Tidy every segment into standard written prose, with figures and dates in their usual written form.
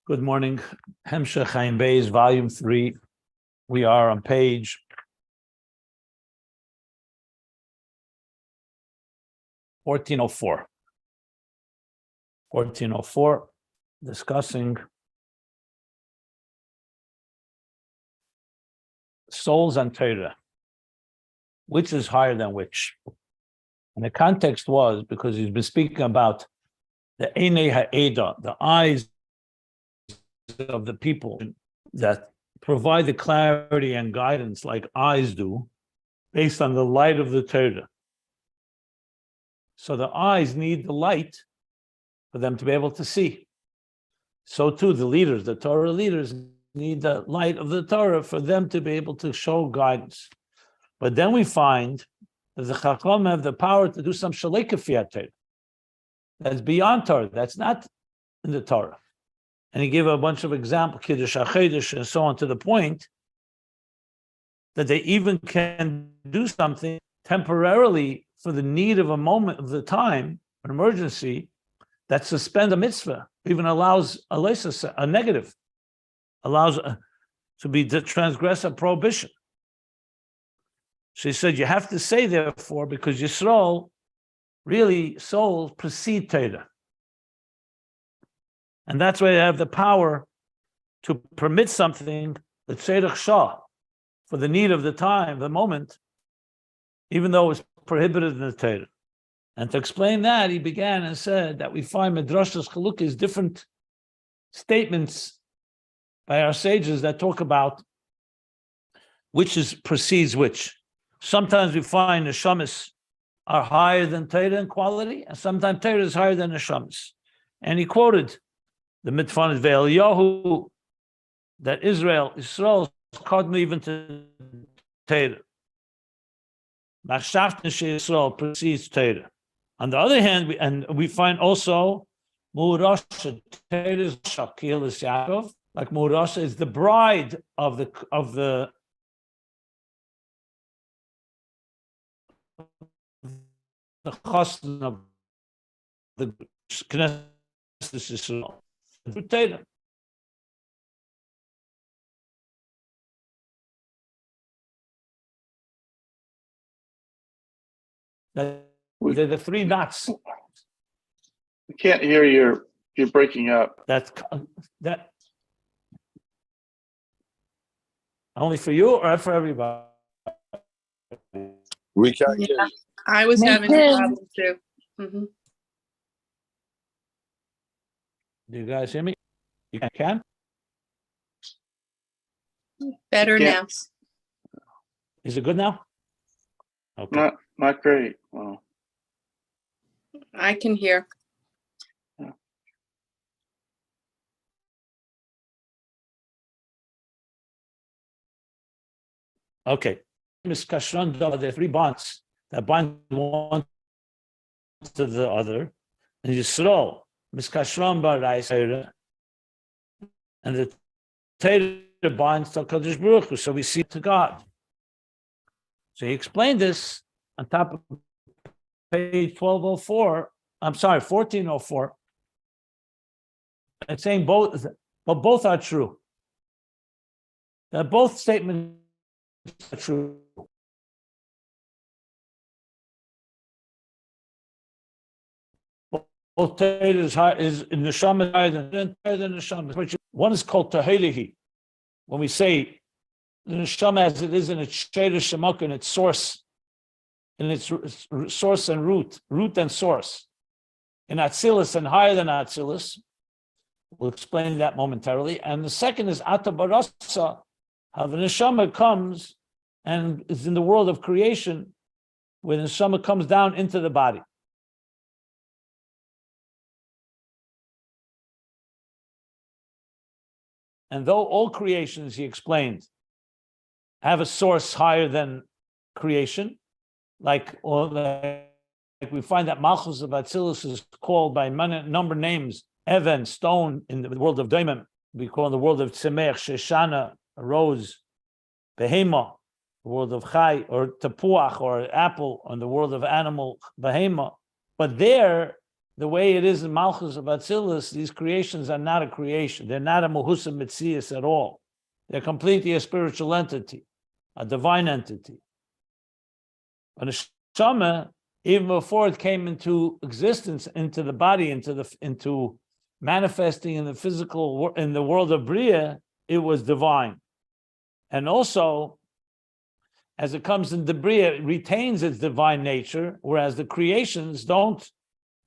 Good morning. Hemshech Ayin Beis, Volume 3. We are on page 1404. 1404, discussing souls and Torah. Which is higher than which? And the context was because he's been speaking about the Einei Ha'eda, the eyes of the people that provide the clarity and guidance like eyes do, based on the light of the Torah. So the eyes need the light for them to be able to see. So too the leaders, the Torah leaders, need the light of the Torah for them to be able to show guidance. But then we find that the Chacham have the power to do some shalei kafiyat Torah. That's beyond Torah. That's not in the Torah. And he gave a bunch of examples, Kiddush HaChedesh, and so on, to the point that they even can do something temporarily for the need of a moment of the time, an emergency, that suspend a mitzvah, even allows a negative, allows to be to transgress a prohibition. So he said, you have to say, therefore, because Yisrael, really, souls precede Torah. And that's why they have the power to permit something, the tzedach shah, for the need of the time, the moment, even though it's prohibited in the Torah. And to explain that, he began and said that we find Midrash's Chalukis, different statements by our sages that talk about which precedes which. Sometimes we find neshamis are higher than Torah in quality, and sometimes Torah is higher than neshamis. And he quoted the mitfanit ve'Eliyahu that Israel is called even to Torah. Machshavta she'Yisrael precedes Torah. On the other hand, we find also Mu'urasha, Torah is Shakil is Yaakov, like Mu'urasha is the bride of the chassan of the Knesset Yisrael. Torah. They're the three knots. We can't hear you. You're breaking up. That only for you or for everybody? We can't hear you. I was having a problem too. Mm-hmm. Do you guys hear me? You can? Better now. Is it good now? Okay. Not great. Well, I can hear. Okay. Miss Kashran, there are three bonds that bind one to the other. And Yisrael, Miss Kashran Baraisa, and the Torah binds to Kadosh Baruch Hu, so we see to God. So he explained this on top of page 1204. I'm sorry, 1404. It's saying both, but both are true. That both statements are true. Both Torah is in the Neshama higher than Neshama. One is called Tahilihi. When we say the Neshama as it is in its Sheder Shemak, in its source, in its source and root and source, in Atzilus and higher than Atzilus. We'll explain that momentarily. And the second is Ata Barasa, how the Neshama comes and is in the world of creation, where the Neshama comes down into the body. And though all creations, he explained, have a source higher than creation, like we find that Malchus of Atzilus is called by number names, Evan, stone, in the world of Daimon. We call in the world of Tzemech, Sheshana, rose, Behema, the world of Chai, or Tapuach, or apple, on the world of animal, Behema. But there, the way it is in Malchus of Atzilus, these creations are not a creation. They're not a Muhusa Mitzias at all. They're completely a spiritual entity, a divine entity. But a Neshama, even before it came into existence, into the body, into manifesting in the physical, in the world of Bria, it was divine. And also, as it comes into Bria, it retains its divine nature, whereas the creations don't.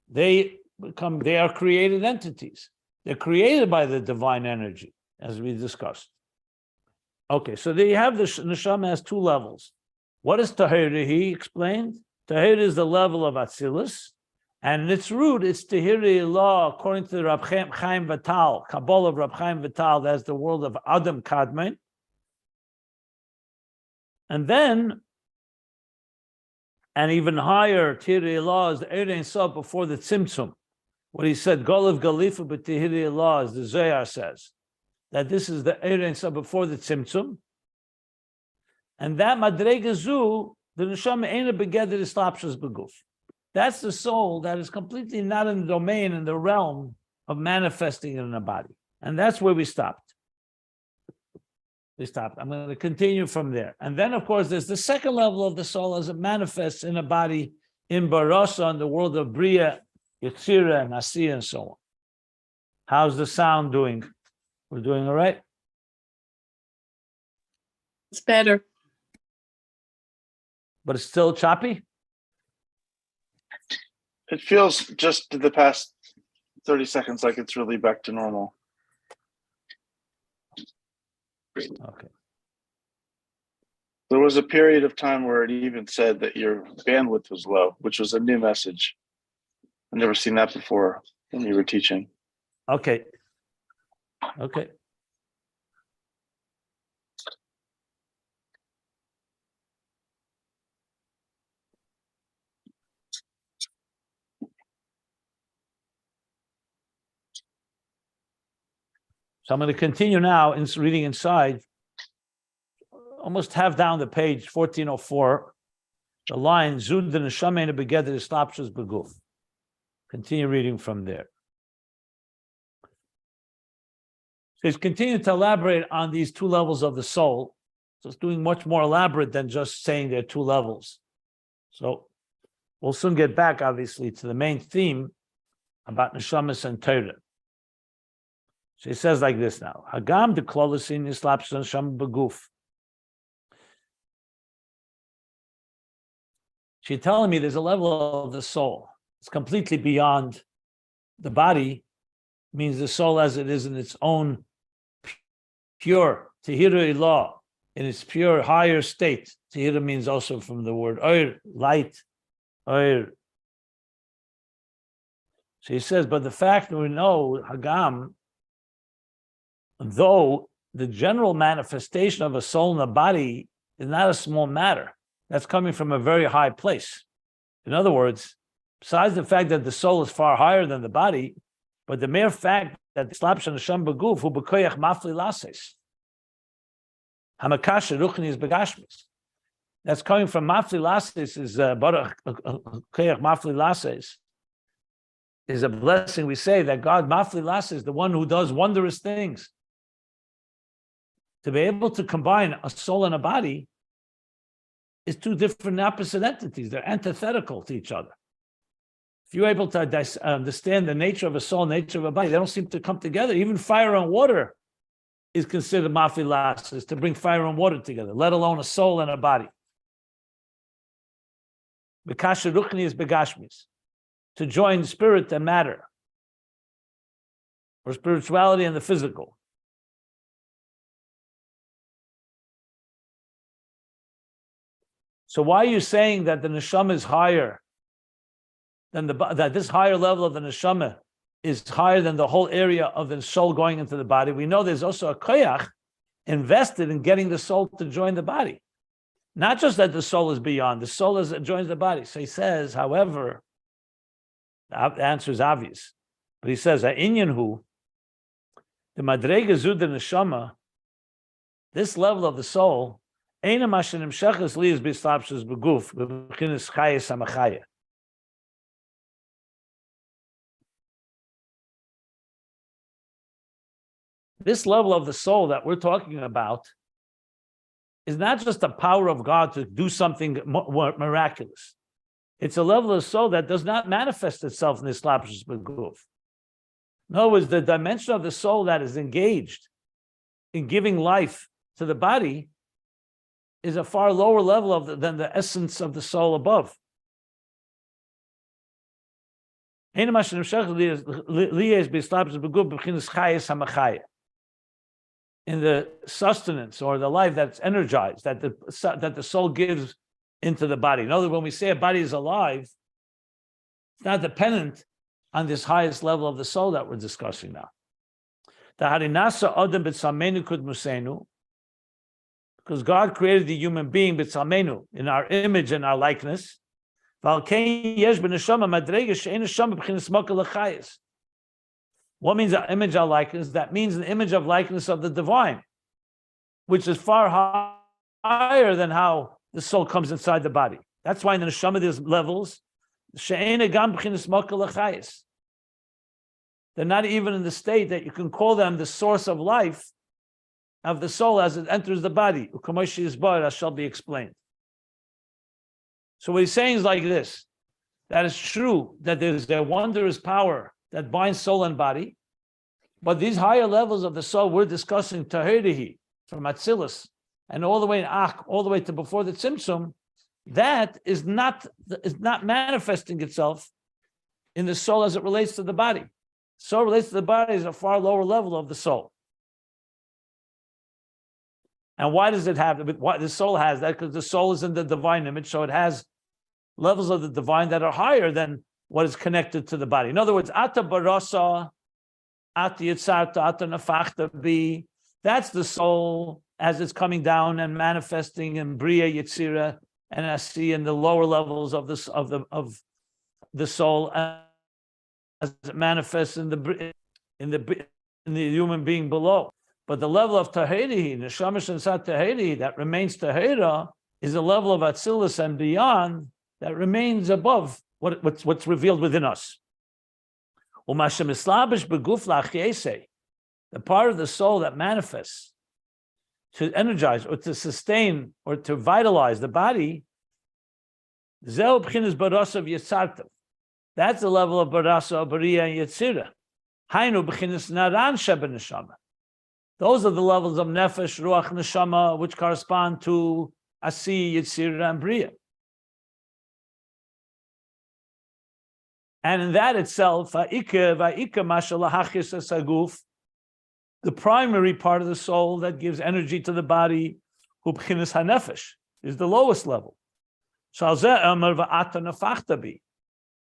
They are created entities. They're created by the divine energy, as we discussed. Okay, so there you have the neshama has two levels. What is Tahira? He explained. Tahira is the level of Atzilus, and its root is Tahira law, according to the Rab Chaim Vital, Kabbalah of Rab Chaim Vital, that's the world of Adam Kadmon. And then, and even higher, Tahira law is the Erein Sof before the Tzimtzum. What he said, Golav Galifa, but Tahira law, as the Zohar says, that this is the Erein Sof before the Tzimtzum. And that Madrega Zu, the Neshama ain't a begeder islapshas beguf. That's the soul that is completely not in the domain, in the realm of manifesting in a body. And that's where we stopped. I'm going to continue from there. And then, of course, there's the second level of the soul as it manifests in a body in Barasa, in the world of Bria, Yetzira, and Asiya, and so on. How's the sound doing? We're doing all right? It's better. But it's still choppy? It feels just the past 30 seconds like it's really back to normal. Okay. There was a period of time where it even said that your bandwidth was low, which was a new message. I've never seen that before when you were teaching. Okay. So I'm going to continue now in reading inside, almost half down the page, 1404, the line, Zud the neshama in a begeder islapshas beguf. Continue reading from there. So he's continuing to elaborate on these two levels of the soul. So it's doing much more elaborate than just saying there are two levels. So we'll soon get back, obviously, to the main theme about neshamas and Torah. So he says like this now. Hagam de klolisin islapshas neshama beguf. She's telling me there's a level of the soul. It's completely beyond the body, means the soul as it is in its own pure, Tehira ilah, in its pure higher state. Tehira means also from the word oir, light, oir. So he says, but the fact that we know, Hagam, though the general manifestation of a soul in the body is not a small matter, that's coming from a very high place. In other words, besides the fact that the soul is far higher than the body, but the mere fact that slapshan nesham beguf hu bekoyach mafli lases, hamakasha ruchni is begashmis. That's coming from mafli lases is baruch koyach mafli lases is a blessing. We say that God mafli lases, the one who does wondrous things. To be able to combine a soul and a body is two different opposite entities. They're antithetical to each other. If you're able to understand the nature of a soul, nature of a body, they don't seem to come together. Even fire and water is considered mafilas, is to bring fire and water together, let alone a soul and a body. Bekasha ruchni is begashmis, to join spirit and matter, or spirituality and the physical. So why are you saying that the neshama is higher than that this higher level of the neshama is higher than the whole area of the soul going into the body? We know there's also a koyach invested in getting the soul to join the body. Not just that the soul is beyond, the soul joins the body. So he says, however, the answer is obvious. But he says, Ayin hu, the madrega zud the neshama, this level of the soul, it's this level of the soul that we're talking about is not just the power of God to do something miraculous. It's a level of soul that does not manifest itself in this lapsus beguf. In other words, the dimension of the soul that is engaged in giving life to the body is a far lower level than the essence of the soul above. In the sustenance or the life that's energized, that the soul gives into the body. In other words, when we say a body is alive, it's not dependent on this highest level of the soul that we're discussing now. Because God created the human being in our image and our likeness. What means an image of likeness? That means an image of likeness of the divine, which is far higher than how the soul comes inside the body. That's why in the neshama there's levels. They're not even in the state that you can call them the source of life of the soul as it enters the body. As shall be explained. So what he's saying is like this: that it's true that there's a wondrous power that binds soul and body, but these higher levels of the soul we're discussing, tahirihi, from Atzilus, and all the way in Ach, all the way to before the Tzimtzum, that is not manifesting itself in the soul as it relates to the body. Soul relates to the body is a far lower level of the soul. And why does it have, why the soul has that? Because the soul is in the divine image, so it has levels of the divine that are higher than what is connected to the body. In other words, Ata Barasa, Ata Yitzarta, Ata Nafachta Bi, that's the soul as it's coming down and manifesting in Bria, Yitzira, and Asi, in the lower levels of this of the soul as it manifests in the human being below. But the level of Tahiri, Neshama and Sat Tahiri, that remains Tahira, is a level of Atzilus and beyond that remains above what's revealed within us. The part of the soul that manifests to energize or to sustain or to vitalize the body, that's the level of Barasa, Bariya, and Yetzira. Those are the levels of Nefesh, Ruach, Neshama, which correspond to Asi, Yetzira, and Bria. And in that itself, the primary part of the soul that gives energy to the body, is the lowest level.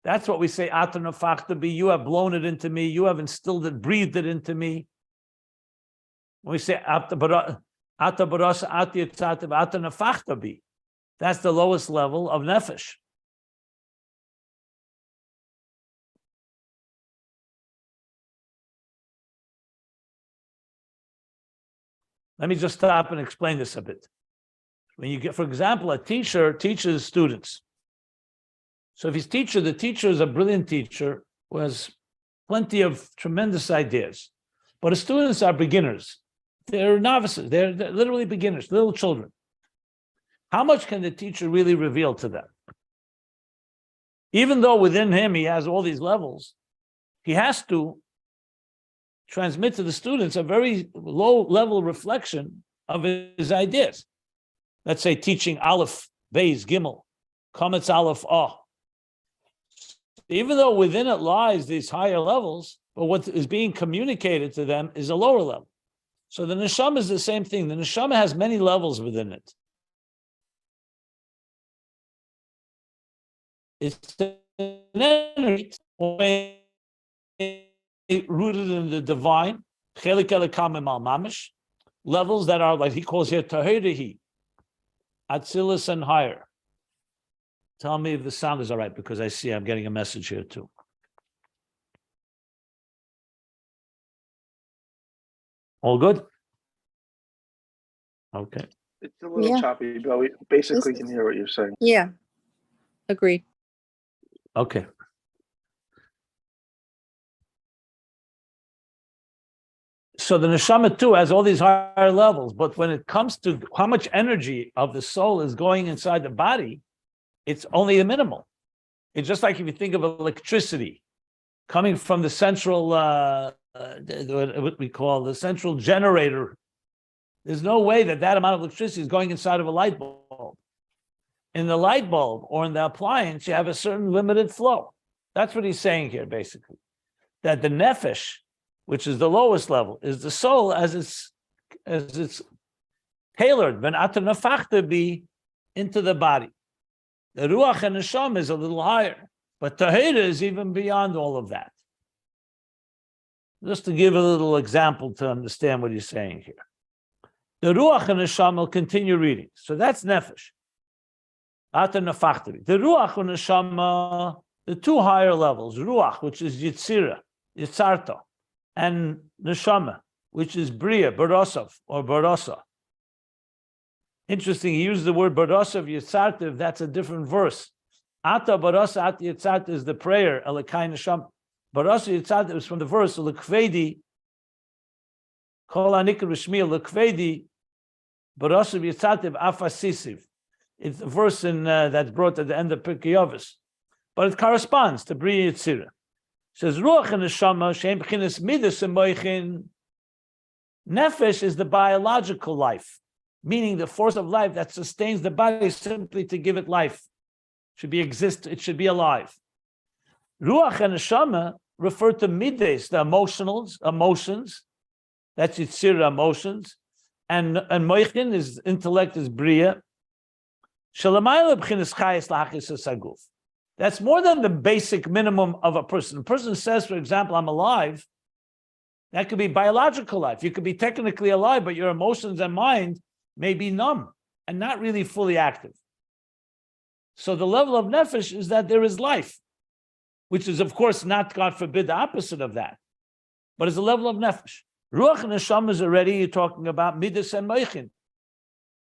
That's what we say, you have blown it into me, you have instilled it, breathed it into me. When we say that's the lowest level of nefesh. Let me just stop and explain this a bit. When you get, for example, a teacher teaches students. So if the teacher is a brilliant teacher who has plenty of tremendous ideas, but the students are beginners. They're novices. They're literally beginners, little children. How much can the teacher really reveal to them? Even though within him he has all these levels, he has to transmit to the students a very low-level reflection of his ideas. Let's say teaching Aleph, Beis, Gimel, Kametz Aleph, Ah. Even though within it lies these higher levels, but what is being communicated to them is a lower level. So the neshama is the same thing. The neshama has many levels within it. It's an energy rooted in the divine, levels that are, like he calls here, tahirihi, atzilus and higher. Tell me if the sound is all right, because I see I'm getting a message here too. All good? Okay. It's a little choppy, but we basically can hear what you're saying. Yeah, agreed. So the neshama too has all these higher levels, but when it comes to how much energy of the soul is going inside the body, it's only a minimal. It's just like if you think of electricity coming from the central, what we call the central generator. There's no way that amount of electricity is going inside of a light bulb. In the light bulb or in the appliance, you have a certain limited flow. That's what he's saying here, basically. That the nefesh, which is the lowest level, is the soul as it's tailored, ben atanafachta be into the body. The ruach and neshama is a little higher, but tahira is even beyond all of that. Just to give a little example to understand what he's saying here. The ruach and neshama will continue reading. So that's nefesh. Atanafachta. The ruach and neshama, the two higher levels, ruach, which is yitzira, yitzarta, and neshama, which is bria, barosov, or barosa. Interesting, he used the word barosov, yitzarta, that's a different verse. Ata barosa, ata yitzarta is the prayer, elekai neshama. Barosa yitzarta is from the verse, lekvedi, kol anikar rishmi, lekvedi, barosov yitzarta afasisiv. It's a verse that's brought at the end of Pirkei Avos, but it corresponds to bria yitzira. Says ruach and neshama shein b'chinas midas and moichin. Nefesh is the biological life, meaning the force of life that sustains the body simply to give it life. It should be alive. Ruach and neshama refer to midas, the emotions. That's yitzira, emotions, and moichin is intellect, is bria. Shalamayla b'chinas chayes lachis saguf. That's more than the basic minimum of a person. A person says, for example, I'm alive. That could be biological life. You could be technically alive, but your emotions and mind may be numb and not really fully active. So the level of nefesh is that there is life, which is, of course, not, God forbid, the opposite of that, but is a level of nefesh. Ruach and neshama is already, you're talking about midas and moichin,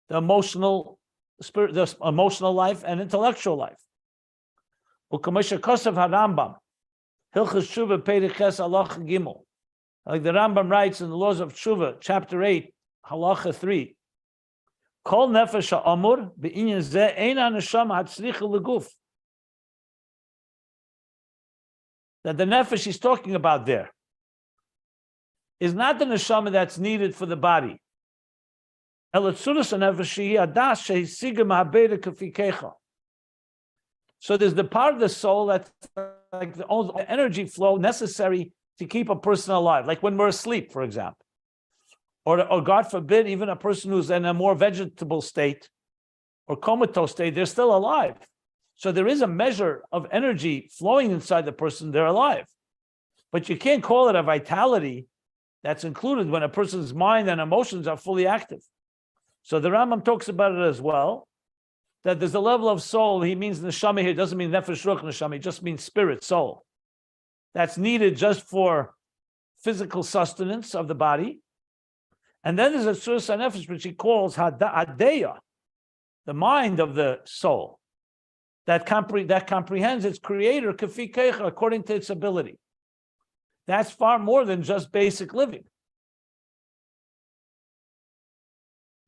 the emotional spirit, the emotional life and intellectual life. U'kamasha kosav harambam, hilchas tshuva periches halacha gimel. Like the Rambam writes in the Laws of Tshuva, chapter 8, halacha 3. Kol nefesh ha'amur be'inyan zeh eina neshama hatzricha leguf. That the nefesh he's talking about there is not the neshama that's needed for the body. Elatzuras nefesh shehi adas shehisiga ma'abeda kafikecha. So there's the part of the soul that's like the energy flow necessary to keep a person alive, like when we're asleep, for example. Or God forbid, even a person who's in a more vegetable state or comatose state, they're still alive. So there is a measure of energy flowing inside the person, they're alive. But you can't call it a vitality that's included when a person's mind and emotions are fully active. So the Rambam talks about it as well, that there's a level of soul. He means neshama here, doesn't mean nefesh ruach neshama, it just means spirit, soul. That's needed just for physical sustenance of the body. And then there's a tzuras hanefesh, which he calls hadeya, the mind of the soul, that comprehends its creator, kafi keicha, according to its ability. That's far more than just basic living.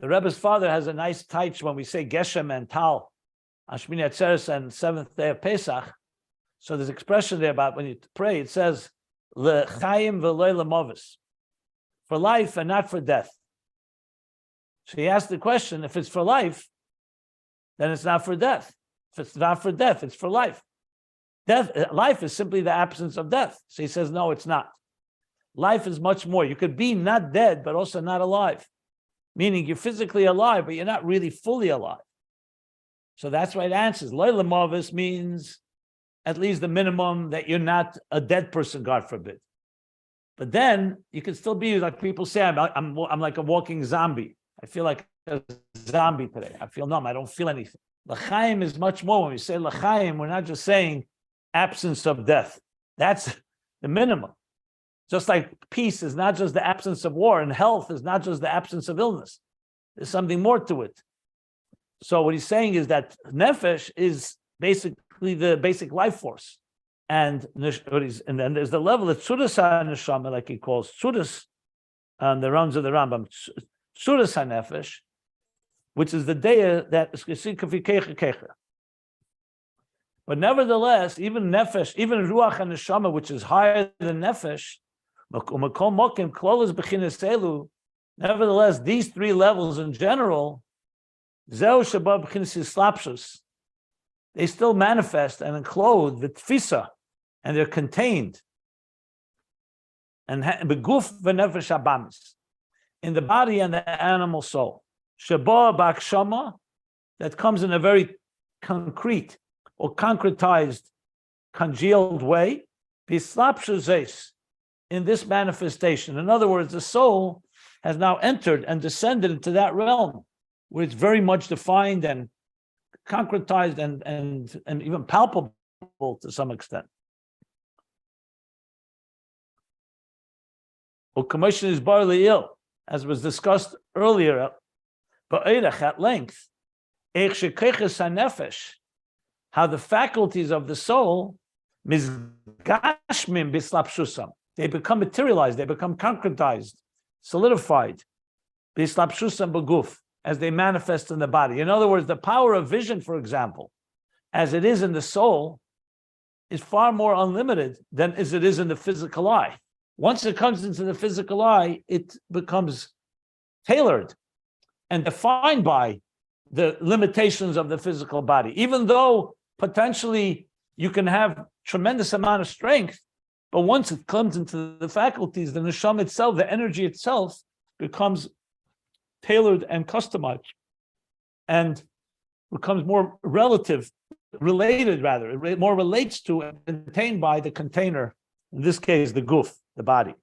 The Rebbe's father has a nice taich when we say Geshem and Tal, Ashmini Atzeres and 7th day of Pesach. So there's expression there about when you pray, it says, L'chaim v'loy l'movis, for life and not for death. So he asked the question, if it's for life, then it's not for death. If it's not for death, it's for life. Life is simply the absence of death. So he says, no, it's not. Life is much more. You could be not dead, but also not alive. Meaning you're physically alive, but you're not really fully alive. So that's why it answers. Loy l'movis means at least the minimum that you're not a dead person, God forbid. But then you can still be like people say, I'm like a walking zombie. I feel like a zombie today. I feel numb. I don't feel anything. L'chaim is much more. When we say l'chaim, we're not just saying absence of death. That's the minimum. Just like peace is not just the absence of war, and health is not just the absence of illness. There's something more to it. So what he's saying is that nefesh is basically the basic life force. And then there's the level of tzuras neshama, like he calls tzuras, on the runs of the Rambam, Suras HaNefesh, which is the day that is kecha. But nevertheless, even Nefesh, even Ruach and Neshama, which is higher than Nefesh, nevertheless, these three levels in general, they still manifest and enclose the tfisa, and they're contained. And beguf v'nefesh habamis, in the body and the animal soul. Sheba b'akshama, that comes in a very concrete or concretized, congealed way. Bislapshuzes, in this manifestation. In other words, the soul has now entered and descended into that realm where it's very much defined and concretized and even palpable to some extent. Commission is barely ill, as was discussed earlier, but at length, how the faculties of the soul, they become materialized, they become concretized, solidified, as they manifest in the body. In other words, the power of vision, for example, as it is in the soul, is far more unlimited than as it is in the physical eye. Once it comes into the physical eye, it becomes tailored and defined by the limitations of the physical body. Even though potentially you can have tremendous amount of strength, but once it comes into the faculties, the neshama itself, the energy itself, becomes tailored and customized and becomes more related, it more relates to and contained by the container, in this case, the guf, the body.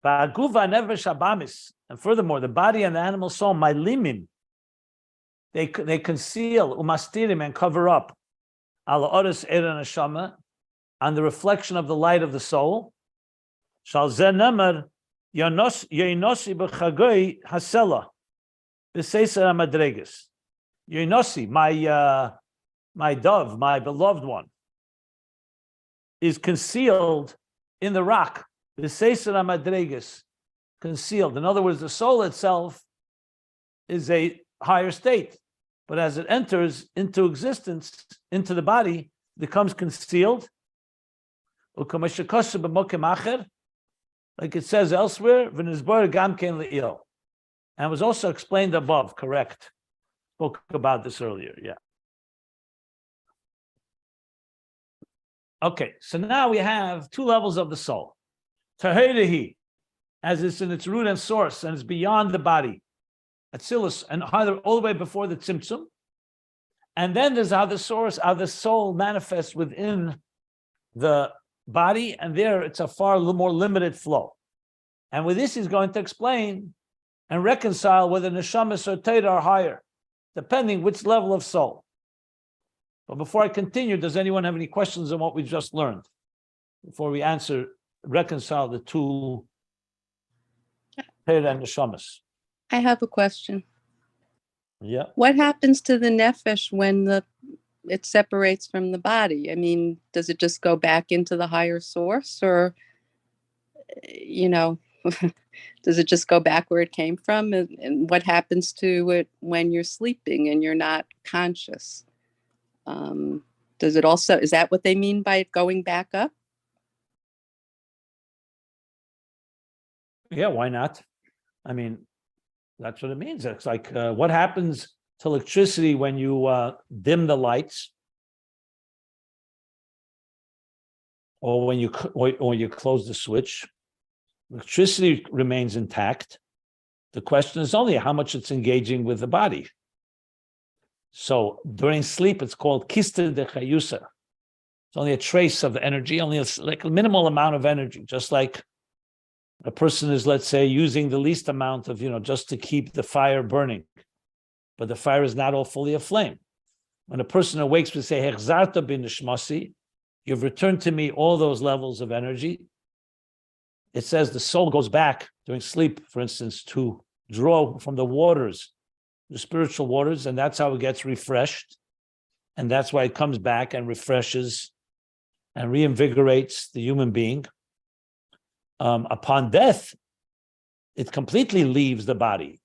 And furthermore, the body and the animal soul, mylimim, they conceal, umastirim, and cover up, ala oris eran neshama, on the reflection of the light of the soul. Shal zeh nemer, yoinosi b'chagoi hasela, b'seiser hamadreges. Yoinosi, my dove, my beloved one, is concealed in the rock. The Seiser HaMadreges, concealed. In other words, the soul itself is a higher state, but as it enters into existence, into the body, it becomes concealed. Like it says elsewhere, and was also explained above, correct? Spoke about this earlier, yeah. Okay, so now we have two levels of the soul. Tahirahi, as it's in its root and source, and it's beyond the body. Atzilus, and either all the way before the tzimtzum. And then there's how the soul manifests within the body, and there it's a far more limited flow. And with this, he's going to explain and reconcile whether neshamas or Torah are higher, depending which level of soul. But before I continue, does anyone have any questions on what we just learned? Before we reconcile the two Torah and neshamas. I have a question. Yeah. What happens to the nefesh when it separates from the body? I mean, does it just go back into the higher source, or, does it just go back where it came from? And what happens to it when you're sleeping and you're not conscious? Does it also, is that what they mean by it going back up? Yeah, why not? I mean, that's what it means. It's like what happens to electricity when you dim the lights, or when you close the switch. Electricity remains intact. The question is only how much it's engaging with the body. So during sleep, it's called kista de chayusa. It's only a trace of energy, only like a minimal amount of energy, just like a person is, let's say, using the least amount of, just to keep the fire burning. But the fire is not all fully aflame. When a person awakes, we say, Hechzarta bin nishmasi, you've returned to me all those levels of energy. It says the soul goes back during sleep, for instance, to draw from the waters, the spiritual waters, and that's how it gets refreshed. And that's why it comes back and refreshes and reinvigorates the human being. Upon death, it completely leaves the body.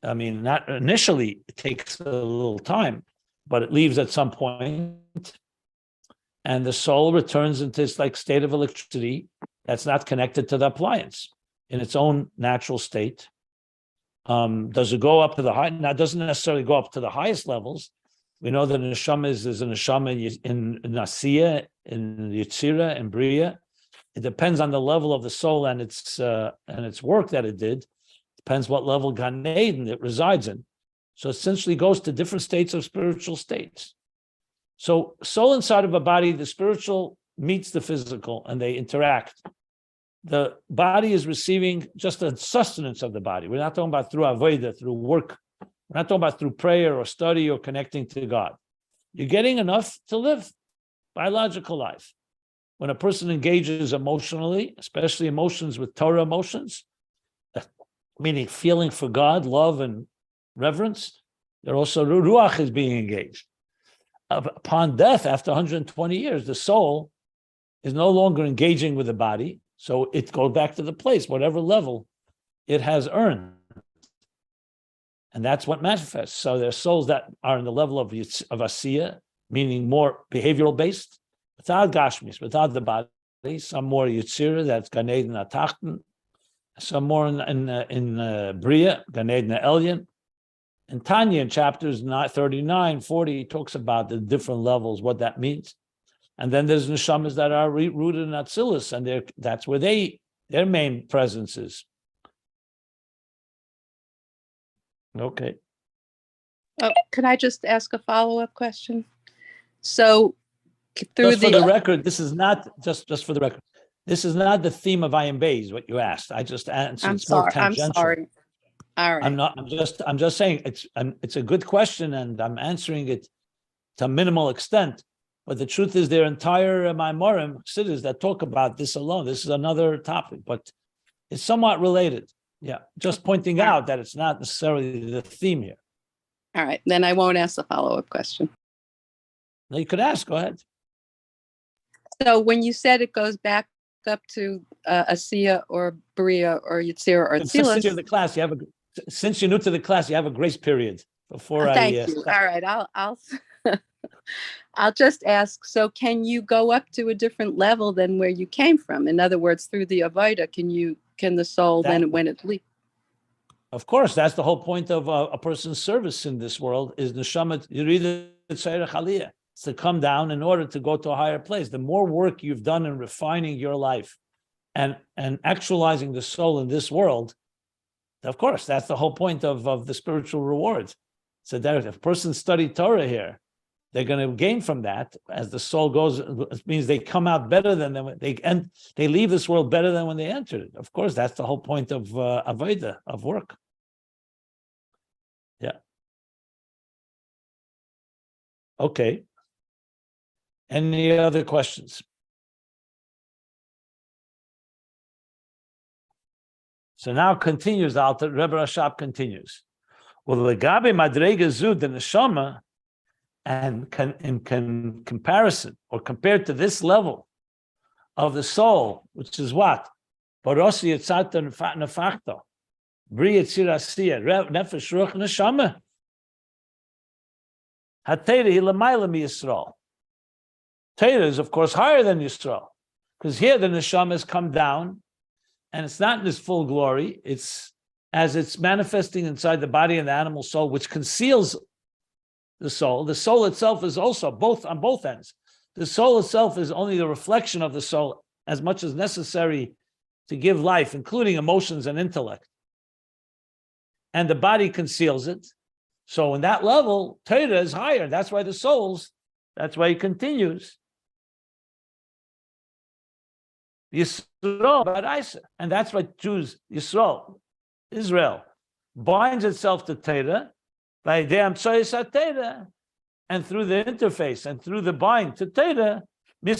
I mean, not initially, it takes a little time, but it leaves at some point, and the soul returns into this like state of electricity that's not connected to the appliance in its own natural state. Does it go up to the high? Now, it doesn't necessarily go up to the highest levels. We know that neshama is a neshama in Asiya, in Yitzira, in Bria. It depends on the level of the soul and its work that it did. Depends what level Gan Eden it resides in. So essentially goes to different states of spiritual states. So soul inside of a body, the spiritual meets the physical and they interact. The body is receiving just a sustenance of the body. We're not talking about through avodah, through work. We're not talking about through prayer or study or connecting to God. You're getting enough to live biological life. When a person engages emotionally, especially emotions with Torah emotions, meaning feeling for God, love and reverence, there also ruach is being engaged. Upon death, after 120 years, the soul is no longer engaging with the body, so it goes back to the place, whatever level it has earned. And that's what manifests. So there are souls that are in the level of Asiya, meaning more behavioral based, without Gashmis, without the body. Some more Yitzira, that's Gan Eden Atachten. Some more in Bria, Gan Eden Elyon. And Tanya in chapters 39, 40, he talks about the different levels, what that means. And then there's neshamas that are rooted in Atzilus, and that's where their main presence is. Okay. Oh, can I just ask a follow-up question? So through Just for the record, this is not just for the record. This is not the theme of Ayin Beis, what you asked. I just answered. I'm it's more sorry. tangential. I'm sorry. All right. I'm just saying it's a good question, and I'm answering it to a minimal extent. But the truth is, their entire Maimorim Chassidus that talk about this alone. This is another topic, but it's somewhat related. Yeah, just pointing out that it's not necessarily the theme here. All right, then I won't ask the follow-up question. No, you could ask. Go ahead. So when you said it goes back up to Asiya or Bria or Yitzira or Since you're Tzilus. in the class, since you're new to the class, you have a grace period before Thank you. start. All right, I'll I'll just ask. So can you go up to a different level than where you came from? In other words, through the avodah, can the soul then when it leaves? Of course, that's the whole point of a person's service in this world is neshama yirida tzayirach aliyah. It's to come down in order to go to a higher place. The more work you've done in refining your life and actualizing the soul in this world, of course, that's the whole point of the spiritual rewards. So that if a person studied Torah here, they're going to gain from that as the soul goes. It means they come out better than them. They leave this world better than when they entered it. Of course, that's the whole point of avodah, of work. Yeah. Okay. Any other questions? So now continues, Alter Rebbe Rashab continues. Well, the Gabi Madrega Zud, the Neshama, and in comparison or compared to this level of the soul, which is what? Barosi Yitzata Nefachto, Bri Yitzir Asiya, Nefesh Ruach Neshama. HaTeira Hilamayla Mi Yisrael. Teira is, of course, higher than Yisrael, because here the Neshama has come down, and it's not in its full glory. It's as it's manifesting inside the body and the animal soul, which conceals the soul. The soul itself is also on both ends. The soul itself is only the reflection of the soul as much as necessary to give life, including emotions and intellect. And the body conceals it. So in that level, Torah is higher. That's why that's why he continues. Yisrael, and that's why Jews, Israel, binds itself to Torah by and through the interface and through the bind to Torah, the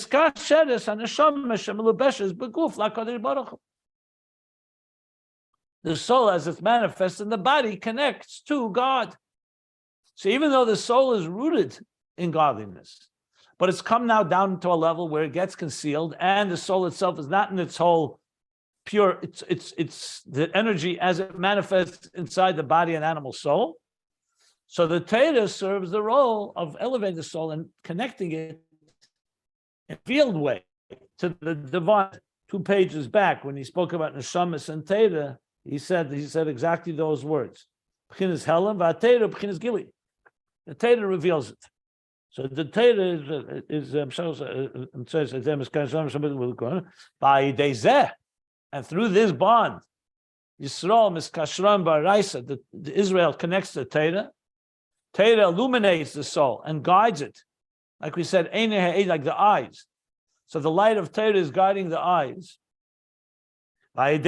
soul, as it's manifests in the body, connects to God. So even though the soul is rooted in godliness, but it's come now down to a level where it gets concealed, and the soul itself is not in its whole pure. It's the energy as it manifests inside the body and animal soul. So the Torah serves the role of elevating the soul and connecting it in a field way to the divine. 2 pages back, when he spoke about neshamas and Torah, he said exactly those words. B'chinas helam v'atera b'chinas gili. The Torah reveals it. So the Torah is by dezeh, and through this bond, Yisrael miskashram ba'araisa, the Israel connects the Torah. Torah illuminates the soul and guides it, like we said, like the eyes. So the light of Torah is guiding the eyes. And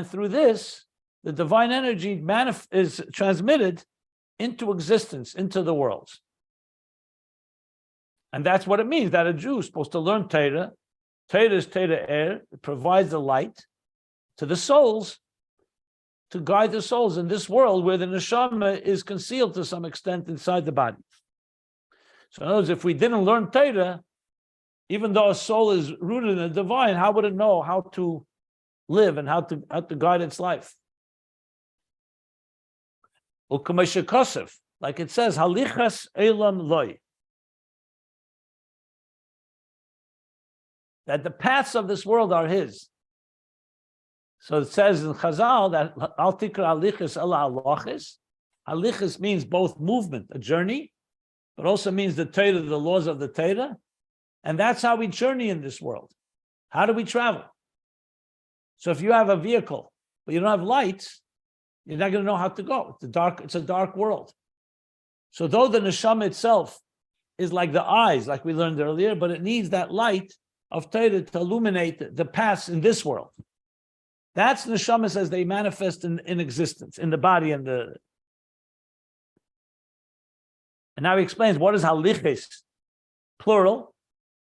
through this, the divine energy is transmitted into existence, into the worlds. And that's what it means, that a Jew is supposed to learn Torah. Torah is Torah air. It provides the light to the souls, to guide the souls in this world where the neshama is concealed to some extent inside the body. So in other words, if we didn't learn Torah, even though a soul is rooted in the divine, how would it know how to live and how to guide its life? Like it says, halichas elam loy, that the paths of this world are his. So it says in Chazal that al tikra halichas ela halachis. Halichas means both movement, a journey, but also means the Torah, the laws of the Torah. And that's how we journey in this world. How do we travel? So if you have a vehicle, but you don't have lights, you're not going to know how to go. It's a dark world. So though the neshama itself is like the eyes, like we learned earlier, but it needs that light of Torah to illuminate the paths in this world. That's neshamas as they manifest in existence, in the body and the... And now he explains what is halichis, plural,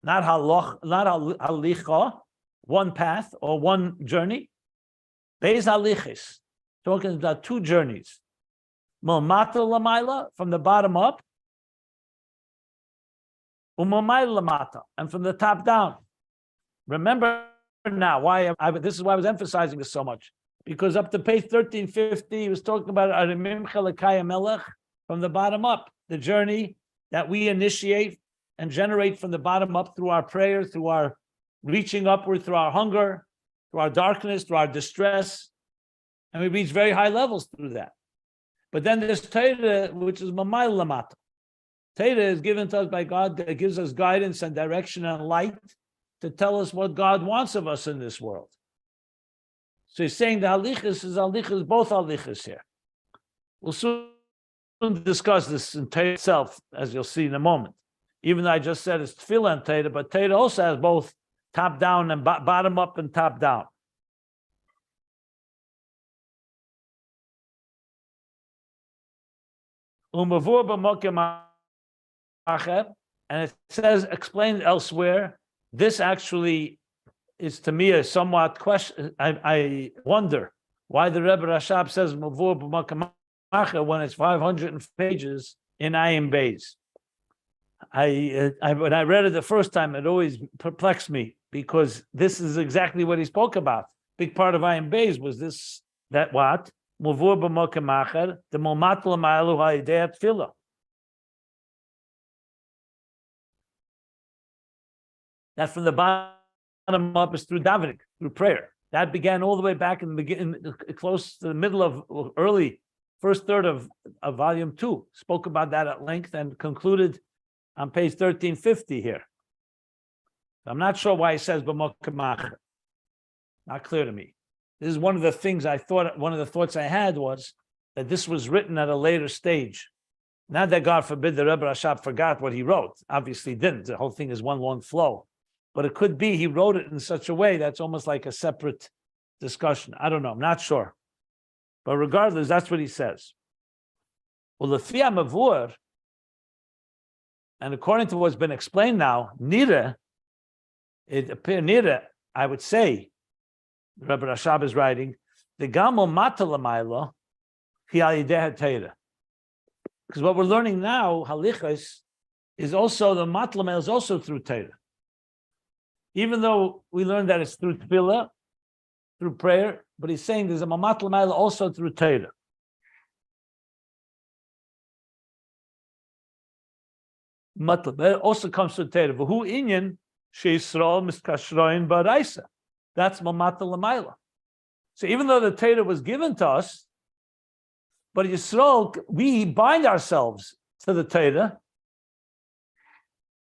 not halicha, one path or one journey. Beis halichis, talking about 2 journeys. Milmata lamaila, from the bottom up, umamayla lamata, and from the top down. Remember now why this is why I was emphasizing this so much, because up to page 1350, he was talking about arimim chelakaya melech, from the bottom up, the journey that we initiate and generate from the bottom up through our prayer, through our reaching upward, through our hunger, through our darkness, through our distress, and we reach very high levels through that. But then there's Torah, which is Mamayl Lamata. Torah is given to us by God that gives us guidance and direction and light to tell us what God wants of us in this world. So he's saying the halichas is both halichas here. We'll soon discuss this in Torah itself, as you'll see in a moment. Even though I just said it's tefillah and Torah, but Torah also has both top down and bottom up and top down. And it says, explained elsewhere, this actually is to me a somewhat question. I wonder why the Rebbe Rashab says Mavur b'Makom Acher when it's 500 pages in Ayin Beis. When I read it the first time, it always perplexed me because this is exactly what he spoke about. Big part of Ayin Beis was this, that what? Mavur b'Makom Acher, the Momat l'Ma'alu ha'idei tefillah. That from the bottom up is through davening, through prayer. That began all the way back in the beginning, close to the middle of early first third of volume 2. Spoke about that at length and concluded on page 1350 here. I'm not sure why he says b'Makom Acher. Not clear to me. This is one of the things I thought. One of the thoughts I had was that this was written at a later stage. Not that God forbid the Rebbe Rashab forgot what he wrote. Obviously, he didn't. The whole thing is one long flow. But it could be he wrote it in such a way that's almost like a separate discussion. I don't know. I'm not sure. But regardless, that's what he says. Well, the Fia Mavur, and according to what's been explained now, Nira, it appears Nira, I would say, the Rebbe Rashab is writing, the Gamo Mata Lamaila, Hi Alideh Teira. Because what we're learning now, halichos, is also the matlamel is also through Torah. Even though we learned that it's through tefillah, through prayer, but he's saying there's a matlamel also through Torah. Matlab also comes through Torah. V'hu inyan sheYisrael miskashroin baraisa. That's mamatla l'mayla. So even though the Torah was given to us, but Yisrael, we bind ourselves to the Torah,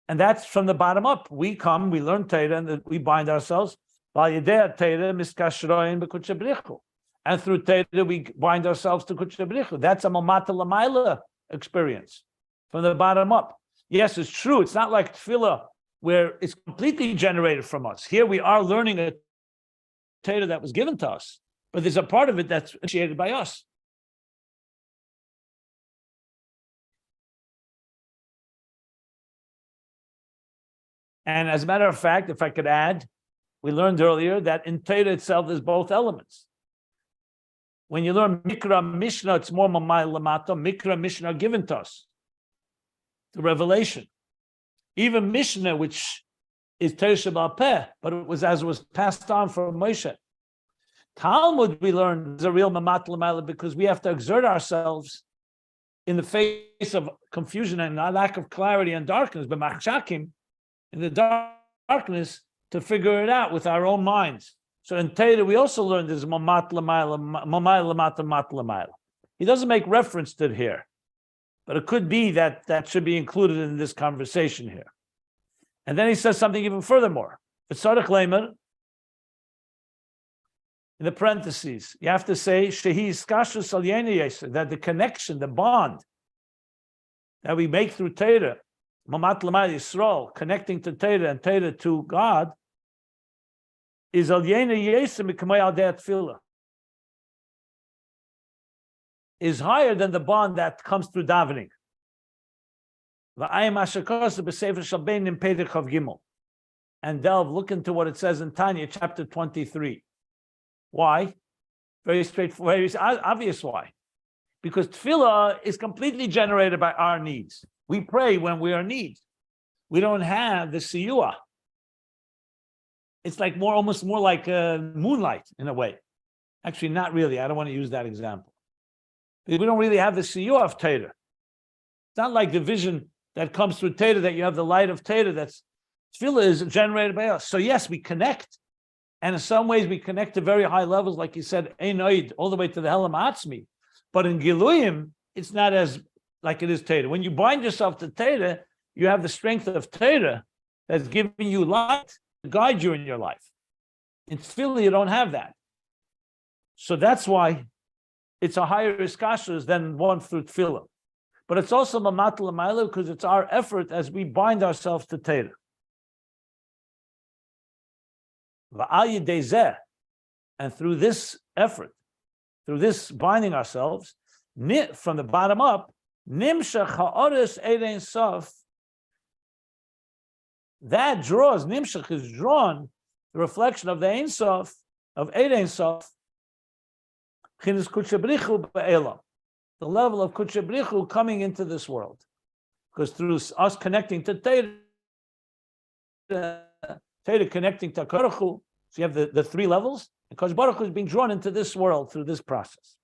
and that's from the bottom up. We come, we learn Torah, and we bind ourselves. And through Torah, we bind ourselves to Kuchabrichu. That's a mamata l'mayla experience from the bottom up. Yes, it's true. It's not like tefillah where it's completely generated from us. Here we are learning a Torah that was given to us, but there's a part of it that's initiated by us. And as a matter of fact, if I could add, we learned earlier that in Torah itself there's both elements. When you learn Mikra Mishnah, it's more Mamai Lamata. Mikra Mishnah given to us, the revelation. Even Mishnah, which is Torah Sheba'al Peh, but it was passed on from Moshe. Talmud, we learned, is a real Mamat Lamala because we have to exert ourselves in the face of confusion and lack of clarity and darkness, but Machshakim, in the darkness, to figure it out with our own minds. So in Torah, we also learned this mamat l'mayla, mamay l'mata mat l'mayla. He doesn't make reference to it here, but it could be that that should be included in this conversation here. And then he says something even furthermore. V'tzarech leimer, in the parentheses, you have to say shehi iskashus al yene yesed, that the connection, the bond that we make through Torah, mamat l'mayla Yisrael, connecting to Torah and Torah to God, is al yene yesed mikamei al de'at tefillah, is higher than the bond that comes through davening. And delve, look into what it says in Tanya, chapter 23. Why? Very straightforward, very obvious why. Because tefillah is completely generated by our needs. We pray when we are in need. We don't have the siyua. It's like almost more like moonlight in a way. Actually, not really. I don't want to use that example. We don't really have the siyua of Torah. It's not like the vision that comes through Torah, that you have the light of Torah. That's tefillah is generated by us. So yes, we connect, and in some ways we connect to very high levels, like you said, Ein Oid, all the way to the Helam Atzmi. But in Giluyim, it's not as like it is Torah. When you bind yourself to Torah, you have the strength of Torah that's giving you light to guide you in your life. In tefillah, you don't have that. So that's why it's a higher iskashus than one through tefillah. But it's also mamat l'mayla because it's our effort as we bind ourselves to Torah. V'al yedei zeh, and through this effort, through this binding ourselves, from the bottom up, nimshach ha'oris erein sof, that draws, nimshach is drawn, the reflection of the Ein Sof, of erein sof, chinas kuchabrichu ba'elam, the level of kuchabrichu coming into this world. Because through us connecting to Torah connecting to Baruch Hu, so you have the three levels, and Kodesh Baruch Hu is being drawn into this world through this process.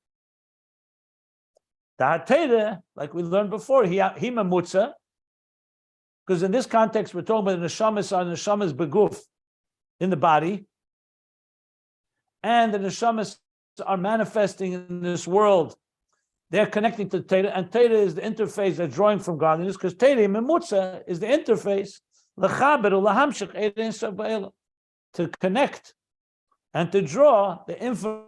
The Torah, like we learned before, he mamutza, because in this context we're talking about the neshamas beguf, in the body, and the neshamas are manifesting in this world. They're connecting to Torah, and Torah is the interface that's drawing from godliness, because Torah memutza is the interface to connect and to draw the infinite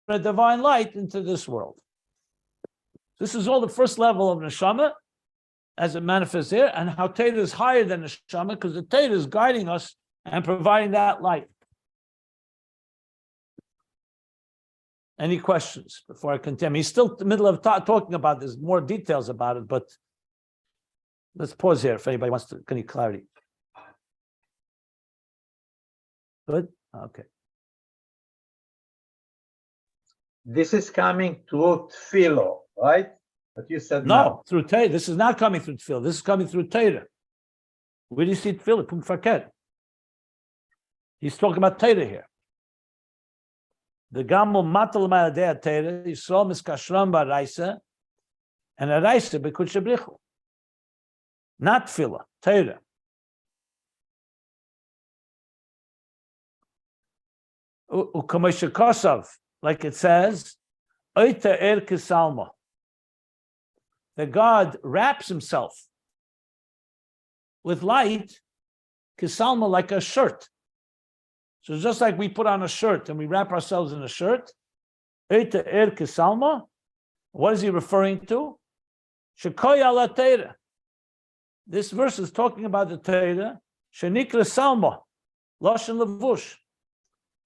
divine light into this world. This is all the first level of neshama as it manifests here, and how Torah is higher than neshama because the Torah is guiding us and providing that light. Any questions before I continue? He's still in the middle of talking about this, more details about it, but let's pause here if anybody wants to get any clarity. Good? Okay. This is coming to tefillah, right? But you said No, through Torah. This is not coming through Tefillah. This is coming through Torah. Where do you see Tefillah? Kum faket. He's talking about Torah here. The Gamul Matal Ma'adeh Torah, Yisrael Miskashram Baraisa, and Araisa B'Kud Shebrichu. Not Tefillah, Torah. U'kamoshe Kosav, like it says, Oita Er Kisalma. That God wraps himself with light, Kisalma, like a shirt. So just like we put on a shirt and we wrap ourselves in a shirt, Eita Er Kisalma, what is he referring to? Shekoy ala Teira. This verse is talking about the Teira, Shenikra Salma, Lashon Levush.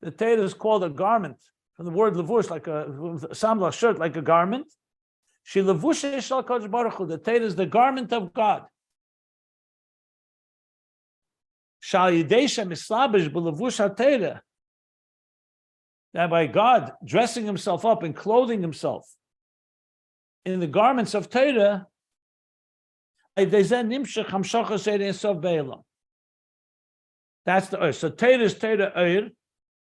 The Teira is called a garment, from the word Levush, like a Samla shirt, like a garment. She Levush Shal Kodesh Baruch Hu. The Teira is the garment of God. Shal Yidesha Mislabish B'Levush HaTeira. That by God dressing himself up and clothing himself in the garments of Teira, that's the Eir. So Teira is Teira Eir.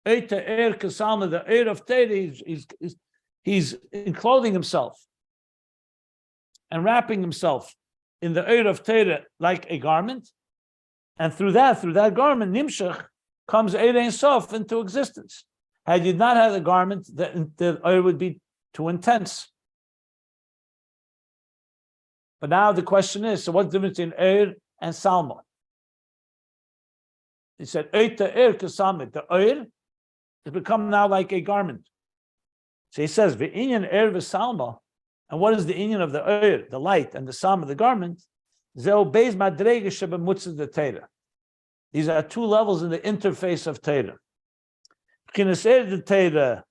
Eita Eir Kasalma, the Eir of Teira, he's enclothing himself and wrapping himself in the Eir of Teira like a garment. And through that garment, Nimshach comes Eir Ein Sof into existence. Had you not had the garment, the Eir would be too intense. But now the question is, so what's the difference in Eir and Salma? He said, Eita Eir Kasalma, the Eir has become now like a garment. So he says, V'inyan Eir v'Salma, and what is the inyan of the Eir, the light, and the Salma, the garment? Zeo Beis Madrega Shebemutzah the Teira. These are two levels in the interface of Teira. B'chinas Eir the Teira,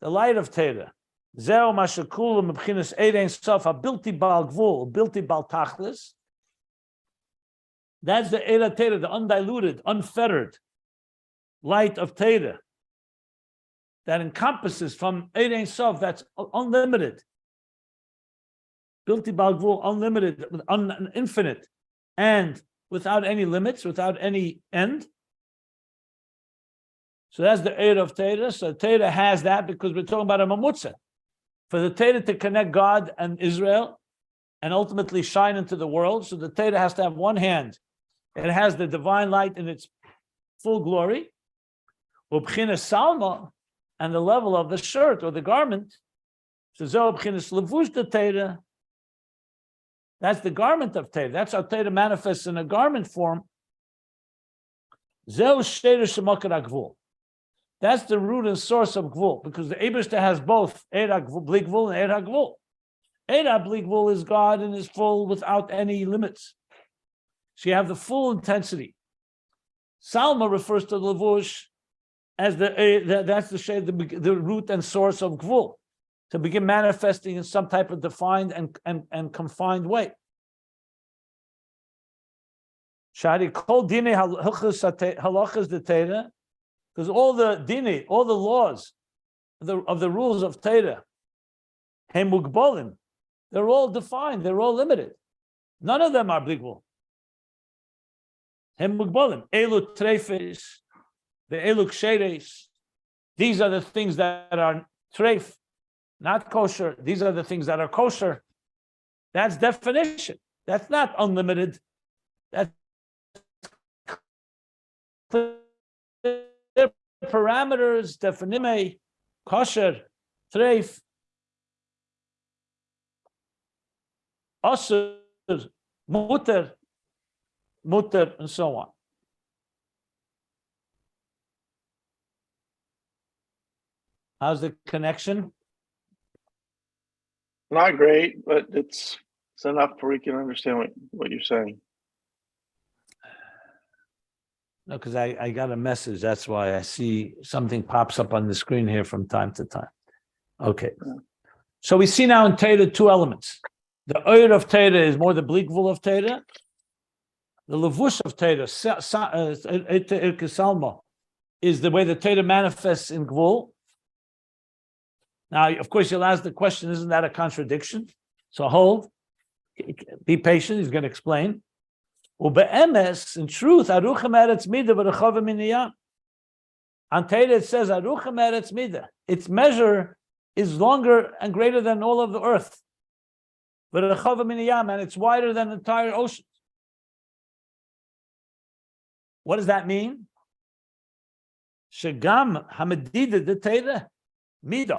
the light of Teira. Zeo Mashakulu M'chinas Eir Ein Sof Abilti Bal Gvul, Abilti Bal Tachlis. That's the Eir Teira, the undiluted, unfettered light of Teira that encompasses from Eir Ein Sof, that's unlimited. Bilti Bal Gvul, unlimited, infinite, and without any limits, without any end. So that's the Eir of Teira. So Teira has that because we're talking about a mamutza. For the Teira to connect God and Israel and ultimately shine into the world, so the Teira has to have one hand. It has the divine light in its full glory. Ubchinas Salma, and the level of the shirt or the garment. So Zo Ubchinas Levush the Teira. That's the garment of Teira. That's how Teira manifests in a garment form. Zeu Shteira Shemokar HaGvul. That's the root and source of Gvul, because the Eibishter has both Eir HaBli Gvul and Eir HaGvul. Eir HaBli Gvul is God and is full without any limits. So you have the full intensity. Salma refers to the Levush as that's the shade, the root and source of Gvul, to begin manifesting in some type of defined and confined way. Shari kol dine halachas de Teira, because all the dini, all the laws of the rules of Teira, hem mugbolim, they're all defined, they're all limited. None of them are bligvul. Hem mugbolim, elu trefes, the elu ksheres. These are the things that are treif, not kosher. These are the things that are kosher. That's definition. That's not unlimited. That's parameters, definime, kosher, treif, asur, muter, and so on. How's the connection? Not great, but it's enough where we can understand what you're saying. No, because I got a message. That's why I see something pops up on the screen here from time to time. Okay. So we see now in Teira two elements. The Eir of Teira is more the Blikvul of Teira. The Levush of Teira, Salma, is the way the Teira manifests in Gvul. Now, of course, you'll ask the question, isn't that a contradiction? So hold, be patient. He's going to explain. Ube'emes, in truth, aruchem eretz midah v'rechavim miniyah. On Torah it says aruchem eretz midah. Its measure is longer and greater than all of the earth. V'rechavim miniyah, and it's wider than the entire ocean. What does that mean? Shagam hamadida de Torah midah.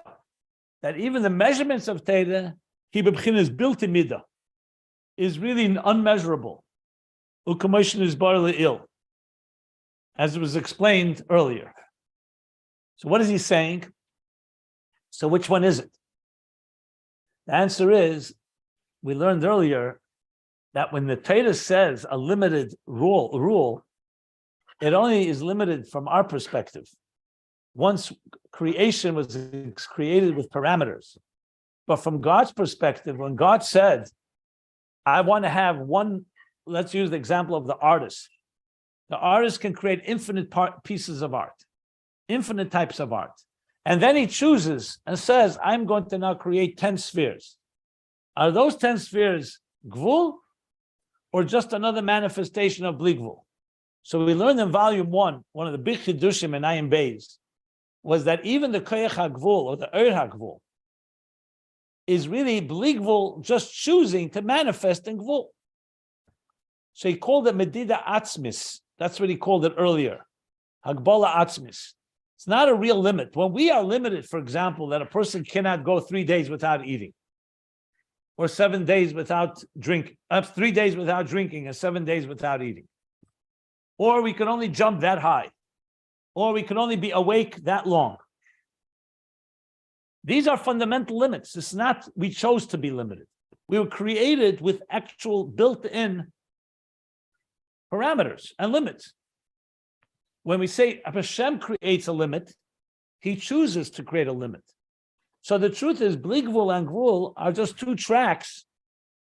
That even the measurements of Torah, he is built in midah, is really unmeasurable. Ukamotion is barely ill, as it was explained earlier. So what is he saying? So which one is it? The answer is, we learned earlier that when the Torah says a limited rule, it only is limited from our perspective. Once creation was created with parameters. But from God's perspective, when God said, I want to have one, let's use the example of the artist. The artist can create infinite pieces of art, infinite types of art. And then he chooses and says, I'm going to now create 10 spheres. Are those 10 spheres gvul or just another manifestation of bli gvul? So we learned in volume 1, one of the big chidushim in Ayin Beis, was that even the koyach hagvul or the hagvul is really bli gvul, just choosing to manifest in gvul. So he called it medida atzmis. That's what he called it earlier. Hagbala atzmis. It's not a real limit. When we are limited, for example, that a person cannot go 3 days without eating, or 7 days without drinking, 3 days without drinking and 7 days without eating. Or we can only jump that high, or we can only be awake that long. These are fundamental limits. It's not we chose to be limited. We were created with actual built-in parameters and limits. When we say Hashem creates a limit, he chooses to create a limit. So the truth is, bli gvul and gvul are just 2 tracks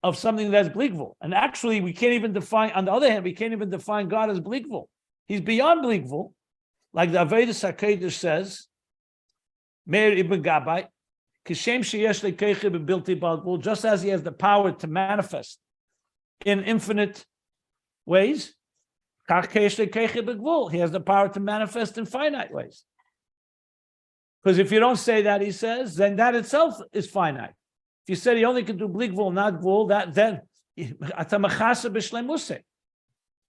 of something that's bli gvul. And actually, we can't even define, on the other hand, we can't even define God as bli gvul. He's beyond bli gvul. Like the Avedis HaKodesh says, Meir ibn Gabbai, Kishem sheyesh lekeich b'bilti bal, just as he has the power to manifest in infinite ways, he has the power to manifest in finite ways. Because if you don't say that, he says, then that itself is finite. If you said he only can do bli gvul, not gvul, that then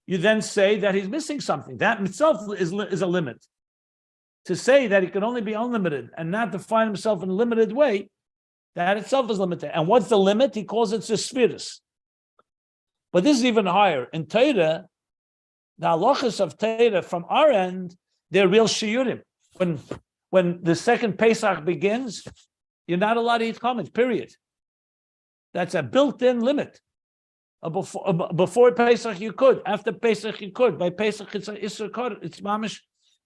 you then say that he's missing something. That itself is a limit. To say that he can only be unlimited and not define himself in a limited way, that itself is limited. And what's the limit? He calls it spheres. But this is even higher. In Torah, the halachas of Torah from our end, they're real shiurim. When the second Pesach begins, you're not allowed to eat chametz, period. That's a built-in limit. Before Pesach you could, after Pesach you could. By Pesach it's it's mamish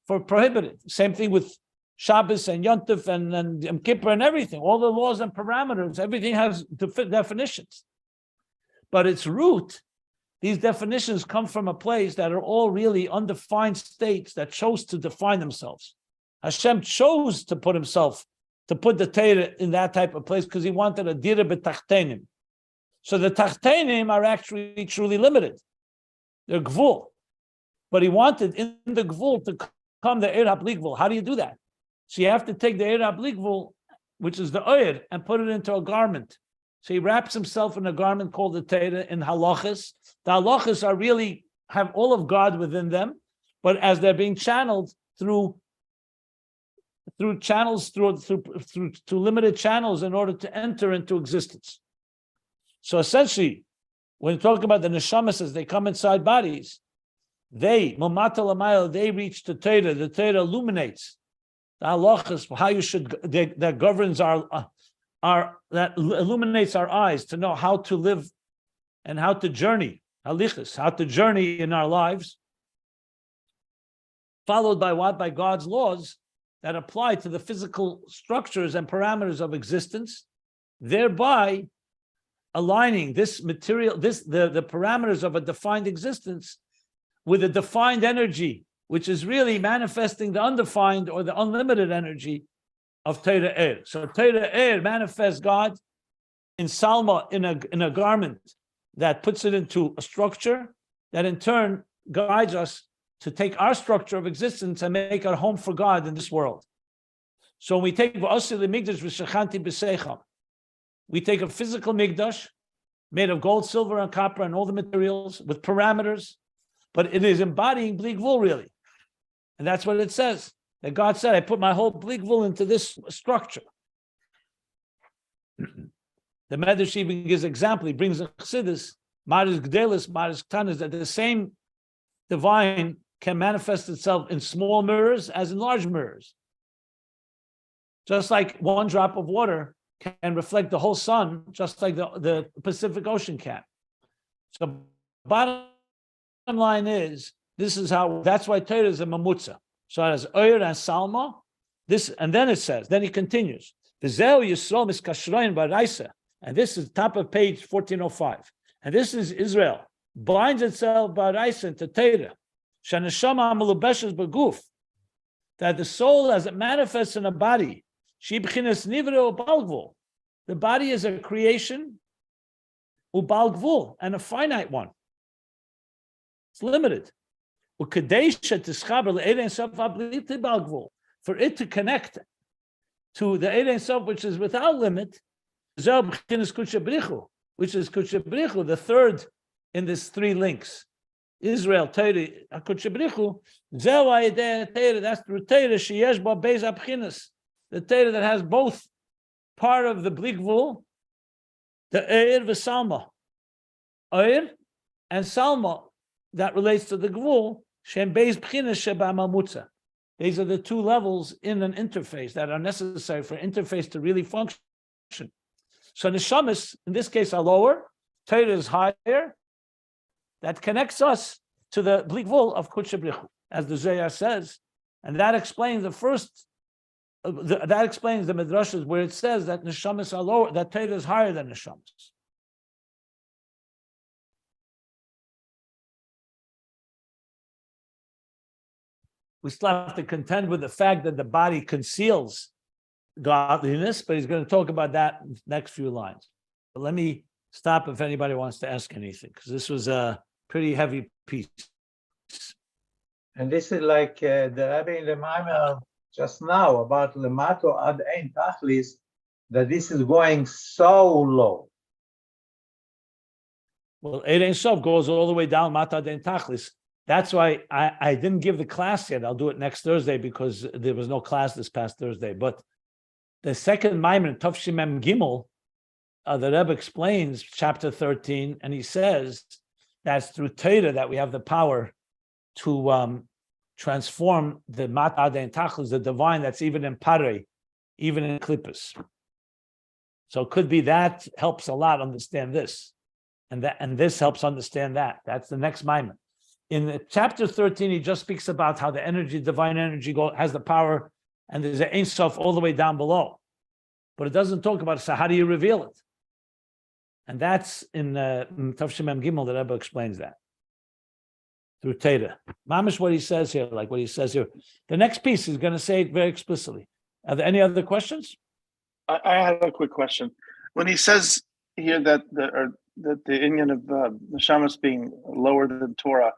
for prohibited. Same thing with Shabbos and Yontif and Yom Kippur and everything. All the laws and parameters, everything has definitions. But its root, these definitions come from a place that are all really undefined states that chose to define themselves. Hashem chose to put the Torah in that type of place because he wanted a dira b'tachtenim. So the tachtenim are actually truly limited. They're gvul. But he wanted in the gvul to come the eir ha-bli gvul. How do you do that? So you have to take the eir ha-bli gvul, which is the oir, and put it into a garment. So he wraps himself in a garment called the Torah in halachas. The halachas are really have all of God within them, but as they're being channeled through limited channels in order to enter into existence. So essentially, when you talk about the neshamas as they come inside bodies, they reach the Torah illuminates the halachas, how you should, that governs that illuminates our eyes to know how to live and how to journey, how to journey in our lives, followed by what? By God's laws that apply to the physical structures and parameters of existence, thereby aligning this material, the parameters of a defined existence with a defined energy, which is really manifesting the undefined or the unlimited energy of Torah Er. So Torah Er manifests God in Salma in a garment that puts it into a structure that in turn guides us to take our structure of existence and make our home for God in this world. So when we take we take a physical migdash made of gold, silver, and copper and all the materials with parameters, but it is embodying Bli Gvul really. And that's what it says. That God said, I put my whole Bli Gvul into this structure. The Medrash even gives an example. He brings a Chassidus, Maris Gdelis, Maris Ktanis, that the same divine can manifest itself in small mirrors as in large mirrors. Just like one drop of water can reflect the whole sun, just like the Pacific Ocean can. So bottom line is, this is how, that's why Torah is a mamutza. So as Oyer and Salma, this, and then it says, then he continues, V'zeu Yisrael miskashroin b'raisa, and this is top of page 1405. And this is Israel, binds itself b'raisa into Torah, shaneshama amalubeshes b'guf, that the soul as it manifests in a body, she b'chinas nivre u'balgvul, the body is a creation, u'balgvul, and a finite one. It's limited. For it to connect to the Ein Sof, which is without limit, which is Kutshabrichu, the third in these three links. Israel, Torah, Kutshabrichu, that's through Torah, Sheyesh Ba Beis HaBchinas, the Torah that has both part of the Bli Gvul, the Eir v'Salma. Eir and Salma, that relates to the Gvul, Shem Beis B'chinas Sheba Mamutza. These are the two levels in an interface that are necessary for interface to really function. So neshamas, in this case, are lower, Torah is higher, that connects us to the Bli Gvul of Kutshabrichu, as the Zohar says, and that explains the first. That explains the midrashas where it says that neshamas are lower, that Torah is higher than neshamas. We still have to contend with the fact that the body conceals godliness, but he's going to talk about that in the next few lines. But let me stop if anybody wants to ask anything, because this was a pretty heavy piece. And this is like the Rebbe in the Maimer just now about Lemato ad ein tachlis, that this is going so low. Well, Ein Sof goes all the way down Mata den Tachlis. That's why I didn't give the class yet. I'll do it next Thursday because there was no class this past Thursday. But the second Maimer, Tov Shemem Gimel, the Rebbe explains chapter 13, and he says that's through Torah that we have the power to transform the Mata den Tachlis, the divine that's even in Pare, even in Klippas. So it could be that helps a lot understand this, and this helps understand that. That's the next Maimer. In chapter 13, he just speaks about how the energy, divine energy, has the power, and there's an Ein Sof all the way down below. But it doesn't talk about, so how do you reveal it? And that's in Tov Shemem Gimel, the Rebbe explains that. Through Torah. Mamish, what he says here, like what he says here. The next piece, he's going to say it very explicitly. Are there any other questions? I have a quick question. When he says here that the Inyan of Neshamas being lower than Torah,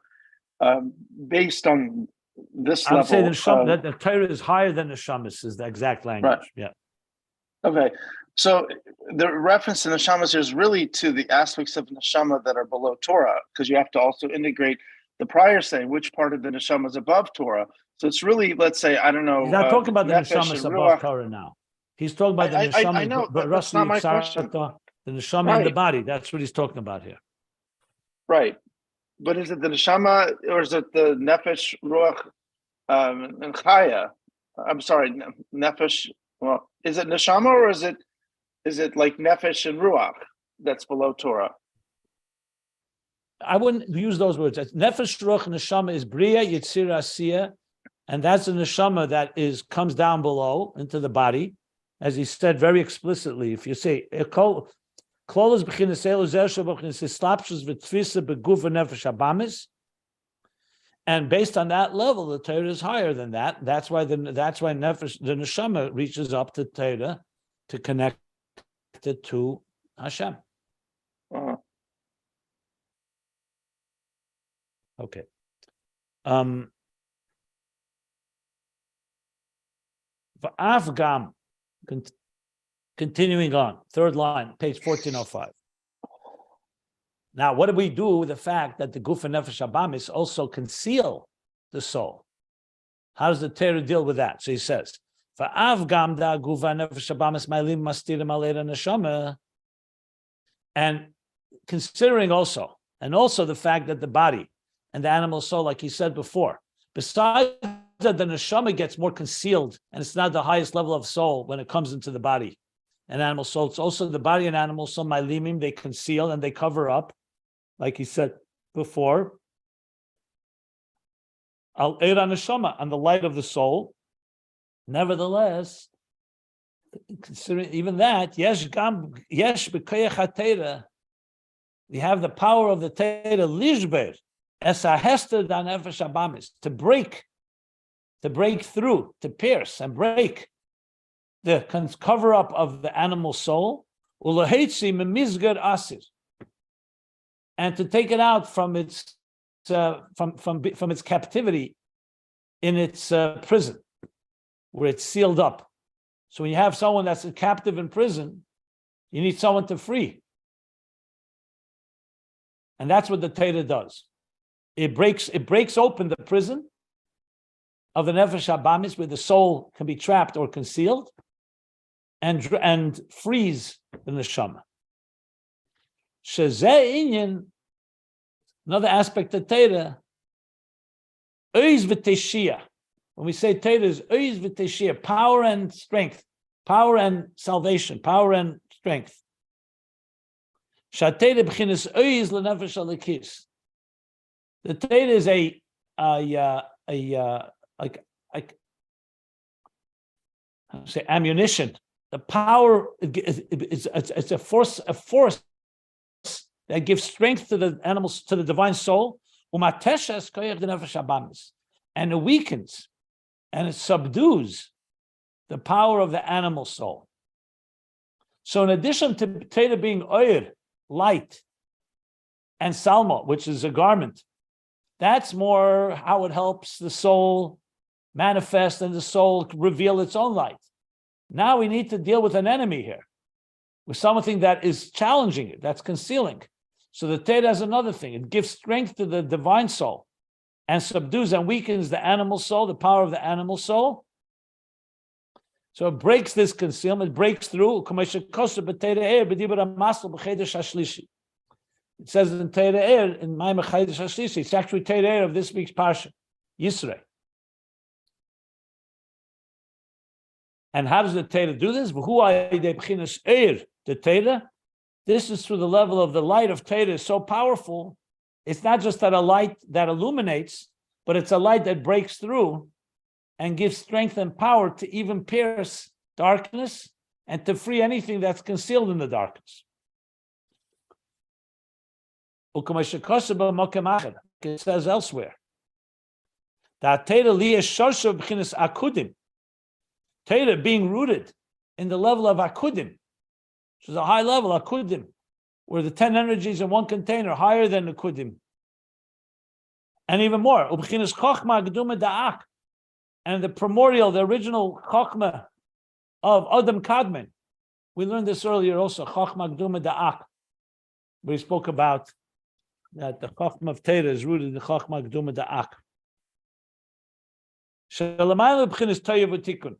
based on this I would level, say that the Torah is higher than the Neshamas is the exact language. Right. Yeah. Okay, so the reference to Neshamas is really to the aspects of Neshama that are below Torah, because you have to also integrate the prior saying which part of the Neshama is above Torah. So it's really, let's say, I don't know. He's not talking about the Nefesh Neshamas and above Ruach. Torah now. He's talking about the Neshamas, I know, but that's not my question. The Neshama in the body. That's what he's talking about here. Right. But is it the Neshama or is it the Nefesh, Ruach, and Chaya? I'm sorry, Nefesh. Well, is it Neshama or is it like Nefesh and Ruach that's below Torah? I wouldn't use those words. Nefesh, Ruach, and Neshama is Bria, Yitzira, Asiya, and that's the Neshama that comes down below into the body, as he said very explicitly. If you say and based on that level, the Torah is higher than that. That's why the nefesh, the neshama reaches up to Torah to connect it to Hashem. Uh-huh. Okay. V'avgam, continuing on, third line, page 1405. Now, what do we do with the fact that the guf and nefesh habamis also conceal the soul? How does the Torah deal with that? So he says, "V'avgam da guf nefesh habamis ma'lim mastirim aleira neshama," and considering also, and also the fact that the body and the animal soul, like he said before, besides that the neshama gets more concealed, and it's not the highest level of soul when it comes into the body and animal soul. It's also the body and animal soul, ma'limim, they conceal and they cover up, like he said before, al eira neshama, on the light of the soul. Nevertheless, considering even that, yesh b'koyach haTorah, we have the power of the Torah lishber es hahester da nefesh habamis, to break through, to pierce and break the cover up of the animal soul, ulahetzi memizgar asir, and to take it out from its from its captivity in its prison, where it's sealed up. So when you have someone that's a captive in prison, you need someone to free. And that's what the Torah does. It breaks open the prison of the nefesh habamis, where the soul can be trapped or concealed, and frees the neshama. Shezeh inyan, another aspect of Torah, oiz v'teshia. When we say Torah is oiz v'teshia, power and strength, power and salvation, power and strength. Shatera b'chinas oiz l'nefesh alikis. The Torah is ammunition. The power it's a force that gives strength to the animals, to the divine soul, and it weakens and it subdues the power of the animal soul. So in addition to Torah being oir, light, and salma, which is a garment, that's more how it helps the soul manifest and the soul reveal its own light. Now we need to deal with an enemy here, with something that is challenging it, that's concealing. So the Torah has another thing. It gives strength to the divine soul and subdues and weakens the animal soul, the power of the animal soul. So it breaks this concealment, breaks through. It says in Torah, in Maimar Chaydesh Hashlishi, it's actually Torah of this week's Parsha, Yisrei. And how does the Torah do this? The Torah, this is through the level of the light of Torah is so powerful. It's not just that a light that illuminates, but it's a light that breaks through and gives strength and power to even pierce darkness and to free anything that's concealed in the darkness. It says elsewhere that Torah being rooted in the level of akudim, which is a high level, akudim, where the 10 energies in one container, higher than akudim, and even more. And the primordial, the original chokmah of Adam Kadmon. We learned this earlier also, Chochmah Gduma Da'ak. We spoke about that the Chochmah of Torah is rooted in the Chochmah Gduma Da'ak. Shalamayla b'chinas Toyu v'tikun.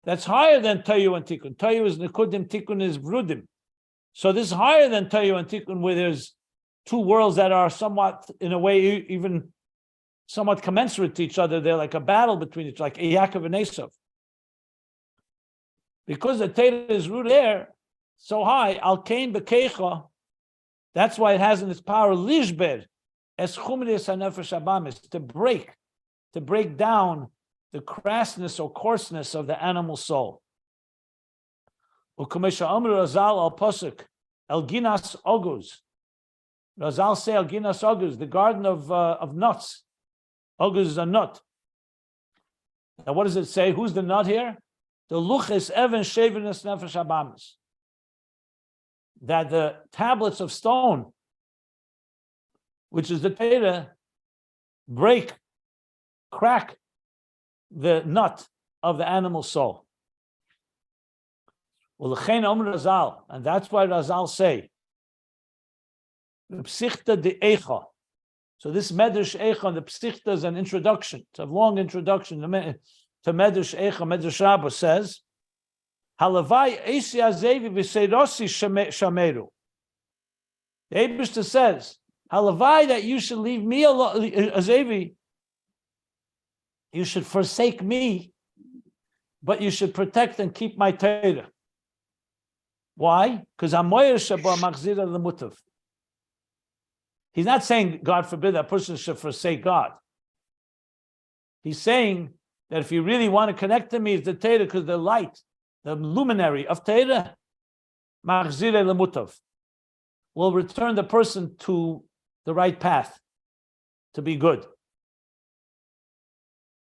That's higher than Toyu and Tikun. Toyu is Nekudim, Tikun is Vrudim. So this is higher than Toyu and Tikun, where there's two worlds that are somewhat, in a way, even somewhat commensurate to each other. They're like a battle between each, like Yaakov and Esav. Because the Torah is rooted there so high, Al Kain Bekecha, that's why it has in its power, Lishber, Es Chumrias HaNefesh Habamis, to break down the crassness or coarseness of the animal soul. Ukumesha Amr Razal al Posuk, El Ginas Oguz. Razal say El Ginas Oguz, the garden of nuts. Oguz is a nut. Now what does it say? Who's the nut here? The Luchis Evan Shevinus Nefesh Habamis. that the tablets of stone, which is the Torah, crack the nut of the animal soul. And that's why Razal say, so this Medrash Eicha, the Psichta is an introduction. It's a long introduction to Medrash Eicha. Medrash Rabbah says, Halavai Eisi Azevi v'Seirosi Shameru. The Eibishter says, Halavai, that you should leave me alone, Azevi. You should forsake me, but you should protect and keep my Torah. Why? Because Amoyer Shabbat Machzira Lemutav. He's not saying, God forbid, that person should forsake God. He's saying that if you really want to connect to me, it's the Torah, because the light, the luminary of Torah, Machzire Lemutav, will return the person to the right path, to be good.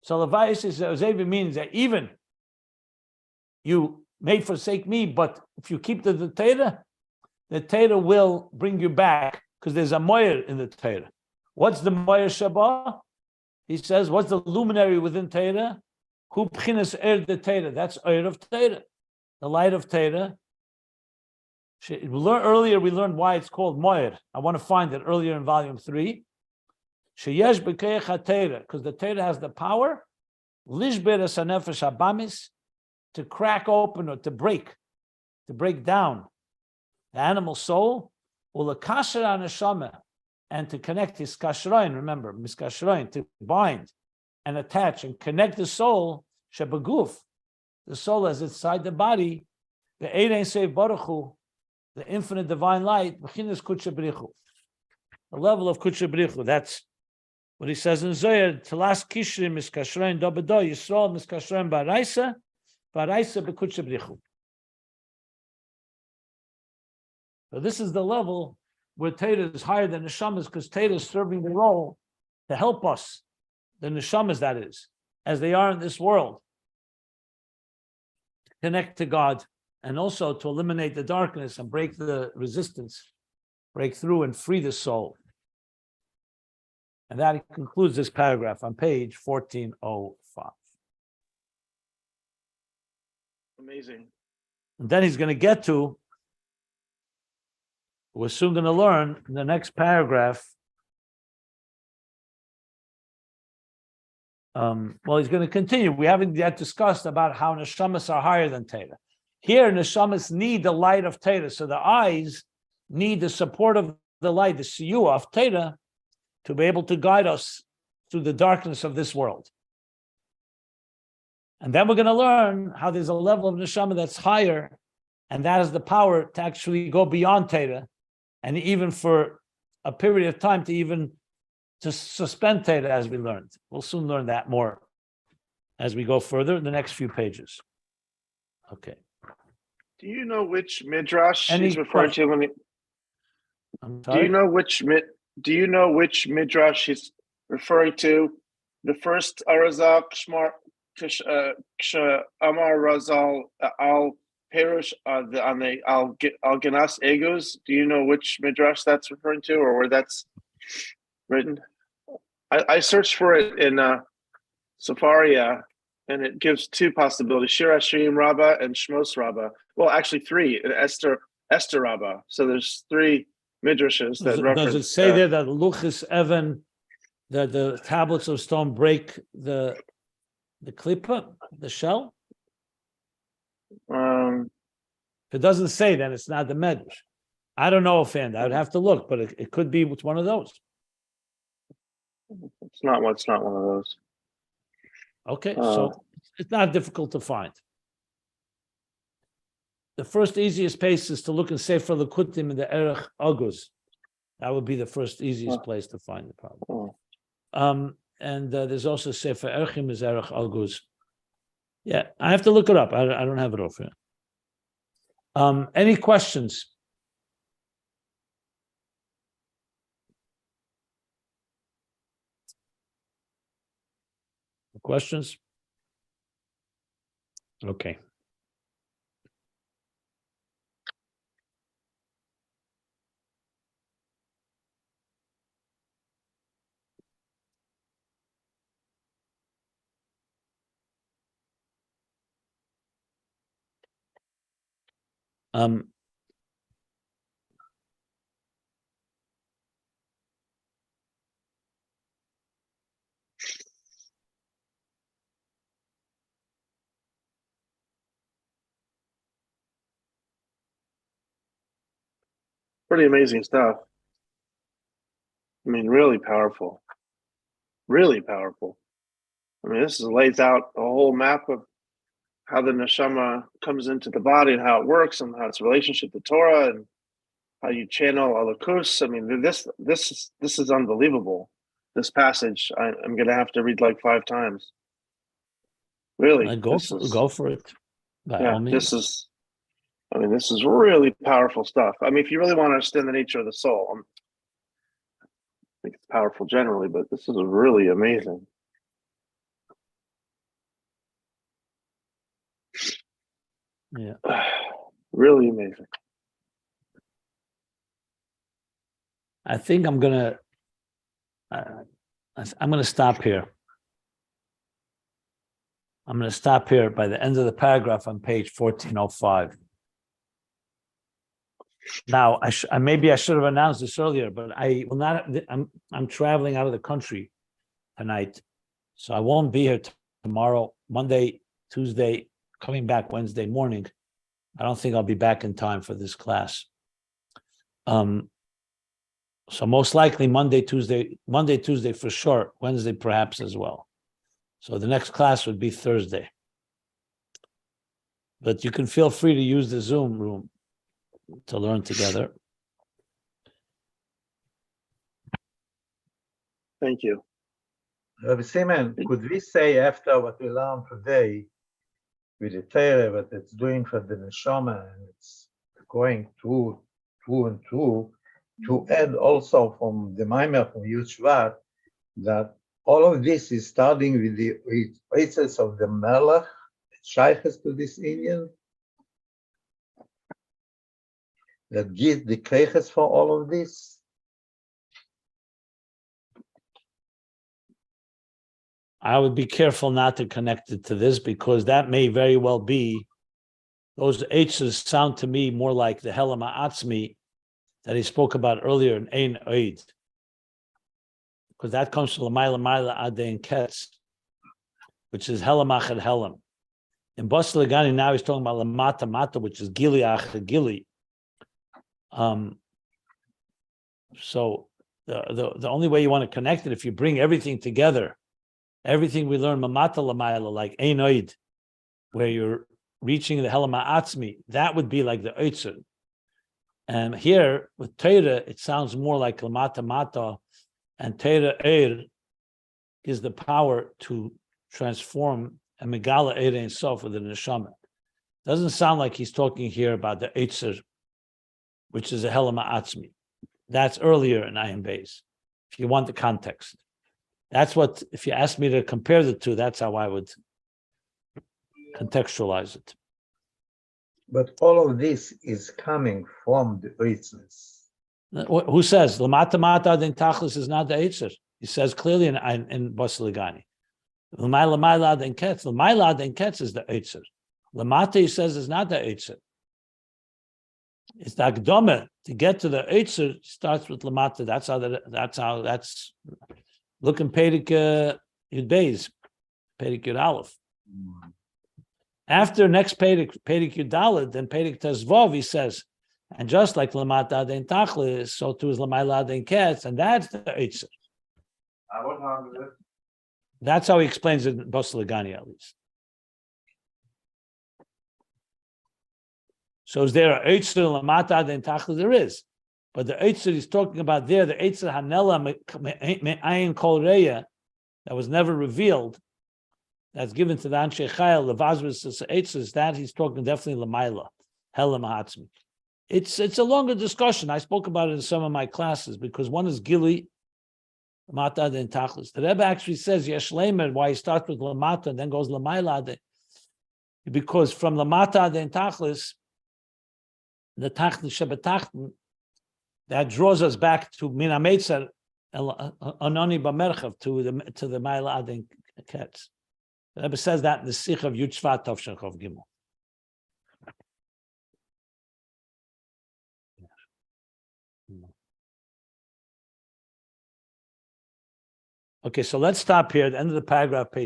So Levayis means that even you may forsake me, but if you keep the Torah will bring you back, because there's a moyer in the Torah. What's the moyer Shabbat? He says, what's the luminary within Torah? Hu b'chinas the Torah. That's of Torah, the light of Torah. Earlier we learned why it's called moyer. I want to find it earlier in volume 3. Sheyesh b'keich ha-Torah, because the Torah has the power, lishber es hanefesh habamis, to crack open or to break down the animal soul, ulakasher haneshama, and to connect his kashroin. Remember, miskashroin, to bind and attach and connect the soul, shebaguf, the soul as inside the body, the Ein Seif Baruch Hu, the infinite divine light, b'chinas kudsha b'richu, the level of kudsha b'richu. That's what he says in Zohar, Telas Kishrim Miskashrein Dobado Yisrael Miskashrein Baraisa Bekutsha B'richu. So this is the level where Torah is higher than Neshamas, because Torah is serving the role to help us, the Neshamas that is, as they are in this world, to connect to God, and also to eliminate the darkness and break the resistance, break through and free the soul. And that concludes this paragraph on page 1405. Amazing. And then he's going to get to, we're soon going to learn in the next paragraph. Well, he's going to continue. We haven't yet discussed about how neshamas are higher than Torah. Here, neshamas need the light of Torah. So the eyes need the support of the light, the siyua of Torah, to be able to guide us through the darkness of this world. And then we're going to learn how there's a level of neshama that's higher, and that has the power to actually go beyond Torah, and even for a period of time to suspend Torah, as we learned. We'll soon learn that more as we go further in the next few pages. Okay. Do you know which midrash Any he's referring to? When I'm do sorry? you know which midrash he's referring to? The first Arazal Amar Razal Al Perush on the Al Genas Egos. Do you know which midrash that's referring to, or where that's written? I searched for it in Safaria, and it gives two possibilities: Shir Hashirim Rabbah and Shmos Rabbah. Well, actually three, in Esther Rabbah. So there's three midrashes that reference. Does it say there that Luchis Evan, that the tablets of stone break the klippa, the shell? If it doesn't say, then it's not the medrash. I don't know offhand. I would have to look, but it could be one of those. It's not one of those. Okay, so it's not difficult to find. The first easiest place is to look in Sefer Lekutim in the Erech Aguz. That would be the first easiest place to find the problem. And there's also Sefer Erechim is Erech Aguz. Yeah, I have to look it up. I don't have it off here. Any questions? Questions? Okay. Pretty amazing stuff. I mean, really powerful. Really powerful. I mean, this lays out a whole map of how the neshama comes into the body and how it works and how its relationship to Torah and how you channel alakus. I mean, this is unbelievable. This passage, I'm going to have to read like 5 times. Really, Go for it. By all means. this is really powerful stuff. I mean, if you really want to understand the nature of the soul, I think it's powerful generally, but this is really amazing. Yeah. Really amazing. I think I'm gonna stop here. I'm gonna stop here by the end of the paragraph on page 1405. Now, maybe I should have announced this earlier, but I will not. I'm traveling out of the country tonight, so I won't be here tomorrow, Monday, Tuesday, coming back Wednesday morning. I don't think I'll be back in time for this class. So most likely Monday, Tuesday for sure, Wednesday perhaps as well. So the next class would be Thursday. But you can feel free to use the Zoom room to learn together. Thank you. Rabbi Simon, could we say after what we learned today with the Torah, what it's doing for the neshama, and it's going through and through, to add also from the Maimer from Yud Shvat, that all of this is starting with the essence of the Melech, shayches to this Indian, that gives the kreches for all of this. I would be careful not to connect it to this, because that may very well be, those H's sound to me more like the Helam Ha'atzmi that he spoke about earlier in Ein Oid, because that comes from L'mayla Mayla Adein Ketz, which is Helam Achad Helam. In Bas Legani now he's talking about Lamata Mata, which is Gili Achad Gili. So the only way you want to connect it, if you bring everything together, everything we learn Mamata Lamayla, like Ein Oid, where you're reaching the Helam Ha'atzmi, that would be like the Oitzer. And here with Torah, it sounds more like Lamata Mata, and Torah Eir gives the power to transform and Megala Eir Ein Sof with the Neshama. Doesn't sound like he's talking here about the Eitzer, which is a Helam Ha'atzmi. That's earlier in Ayin Beis, if you want the context. That's what, if you ask me to compare the two, that's how I would contextualize it. But all of this is coming from the Eitzness. Who says Lamata Mata Adin Tachlis is not the Eitzer? He says clearly in Bas Legani. L'mayla Adin Ketz. L'mayla Adin Ketz is the Eitzer. Lamata, he says, is not the Eitzer. It's the Akdome to get to the Eitzer starts with Lamata. That's look in Perik Yud Beis, Perik Yud Aleph. After next Perik Yud Daled, then Perik Tezvov, he says, and just like Lamata Adin Tachlis, so too is L'mayla Adin Ketz, and that's the Eitzer. That's how he explains it in Bas Legani, at least. So is there an Eitzer Lamata Adin Tachlis? There is. But the Eitzer he's talking about there, the Eitzer Hanela Ayin Kol Reya, that was never revealed, that's given to the Anshe Chayil, the Vazris Eitzer, that he's talking definitely L'mayla, Helam Ha'atzmi. It's a longer discussion. I spoke about it in some of my classes, because one is Gili, Lamata Adin Tachlis. The Rebbe actually says Yesh Leimer, why he starts with Lamata and then goes L'mayla, because from Lamata Adin Tachlis, the Tachlis Shebetachten, that draws us back to Mina Meitzer Anoni B'merchav, to the Mayla Adin Ketz. The Rebbe says that in the Sikh of Yud Shvat Tov Shen Chov Gimel. Okay, so let's stop here at the end of the paragraph, page